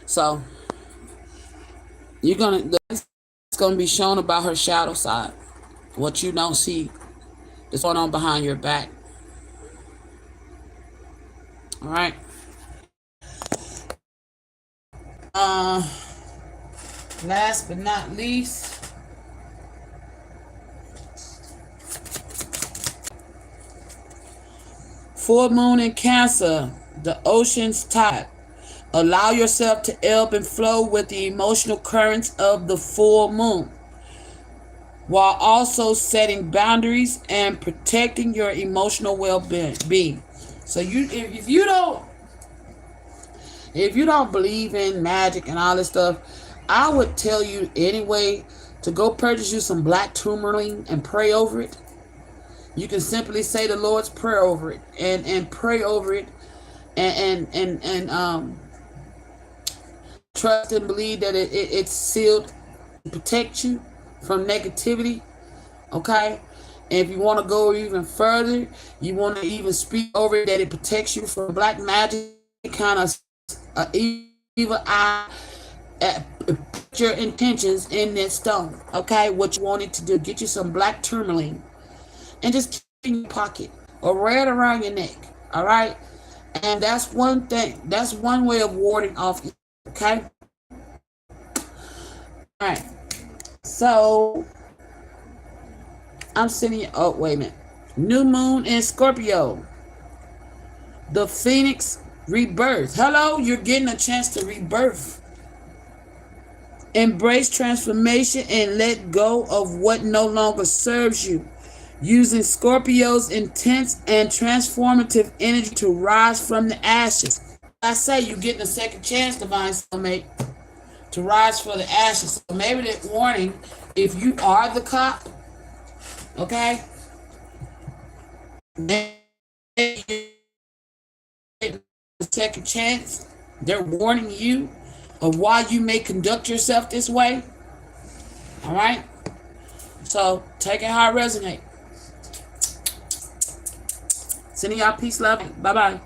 So it's gonna be shown about her shadow side. What you don't see that's going on behind your back. All right. Last but not least, full moon in Cancer, the ocean's tide. Allow yourself to ebb and flow with the emotional currents of the full moon, while also setting boundaries and protecting your emotional well-being. So if you don't believe in magic and all this stuff, I would tell you anyway to go purchase you some black tourmaline and pray over it. You can simply say the Lord's Prayer over it and pray over it and trust and believe that it's sealed to protect you from negativity. Okay? And if you want to go even further, you want to even speak over it that it protects you from black magic, kind of evil eye. Put your intentions in this stone. Okay? What you want it to do, get you some black tourmaline and just keep it in your pocket or wear it around your neck. All right? And that's one thing. That's one way of warding off. Okay? All right. So I'm sitting. Oh, wait a minute. New moon in Scorpio. The Phoenix rebirth. Hello, you're getting a chance to rebirth. Embrace transformation and let go of what no longer serves you. Using Scorpio's intense and transformative energy to rise from the ashes. I say you're getting a second chance, Divine Soulmate, to rise from the ashes. So maybe that warning, if you are the cop, okay, maybe a second chance. They're warning you of why you may conduct yourself this way. All right? So take it how it resonates. Sending y'all peace, love. Bye-bye.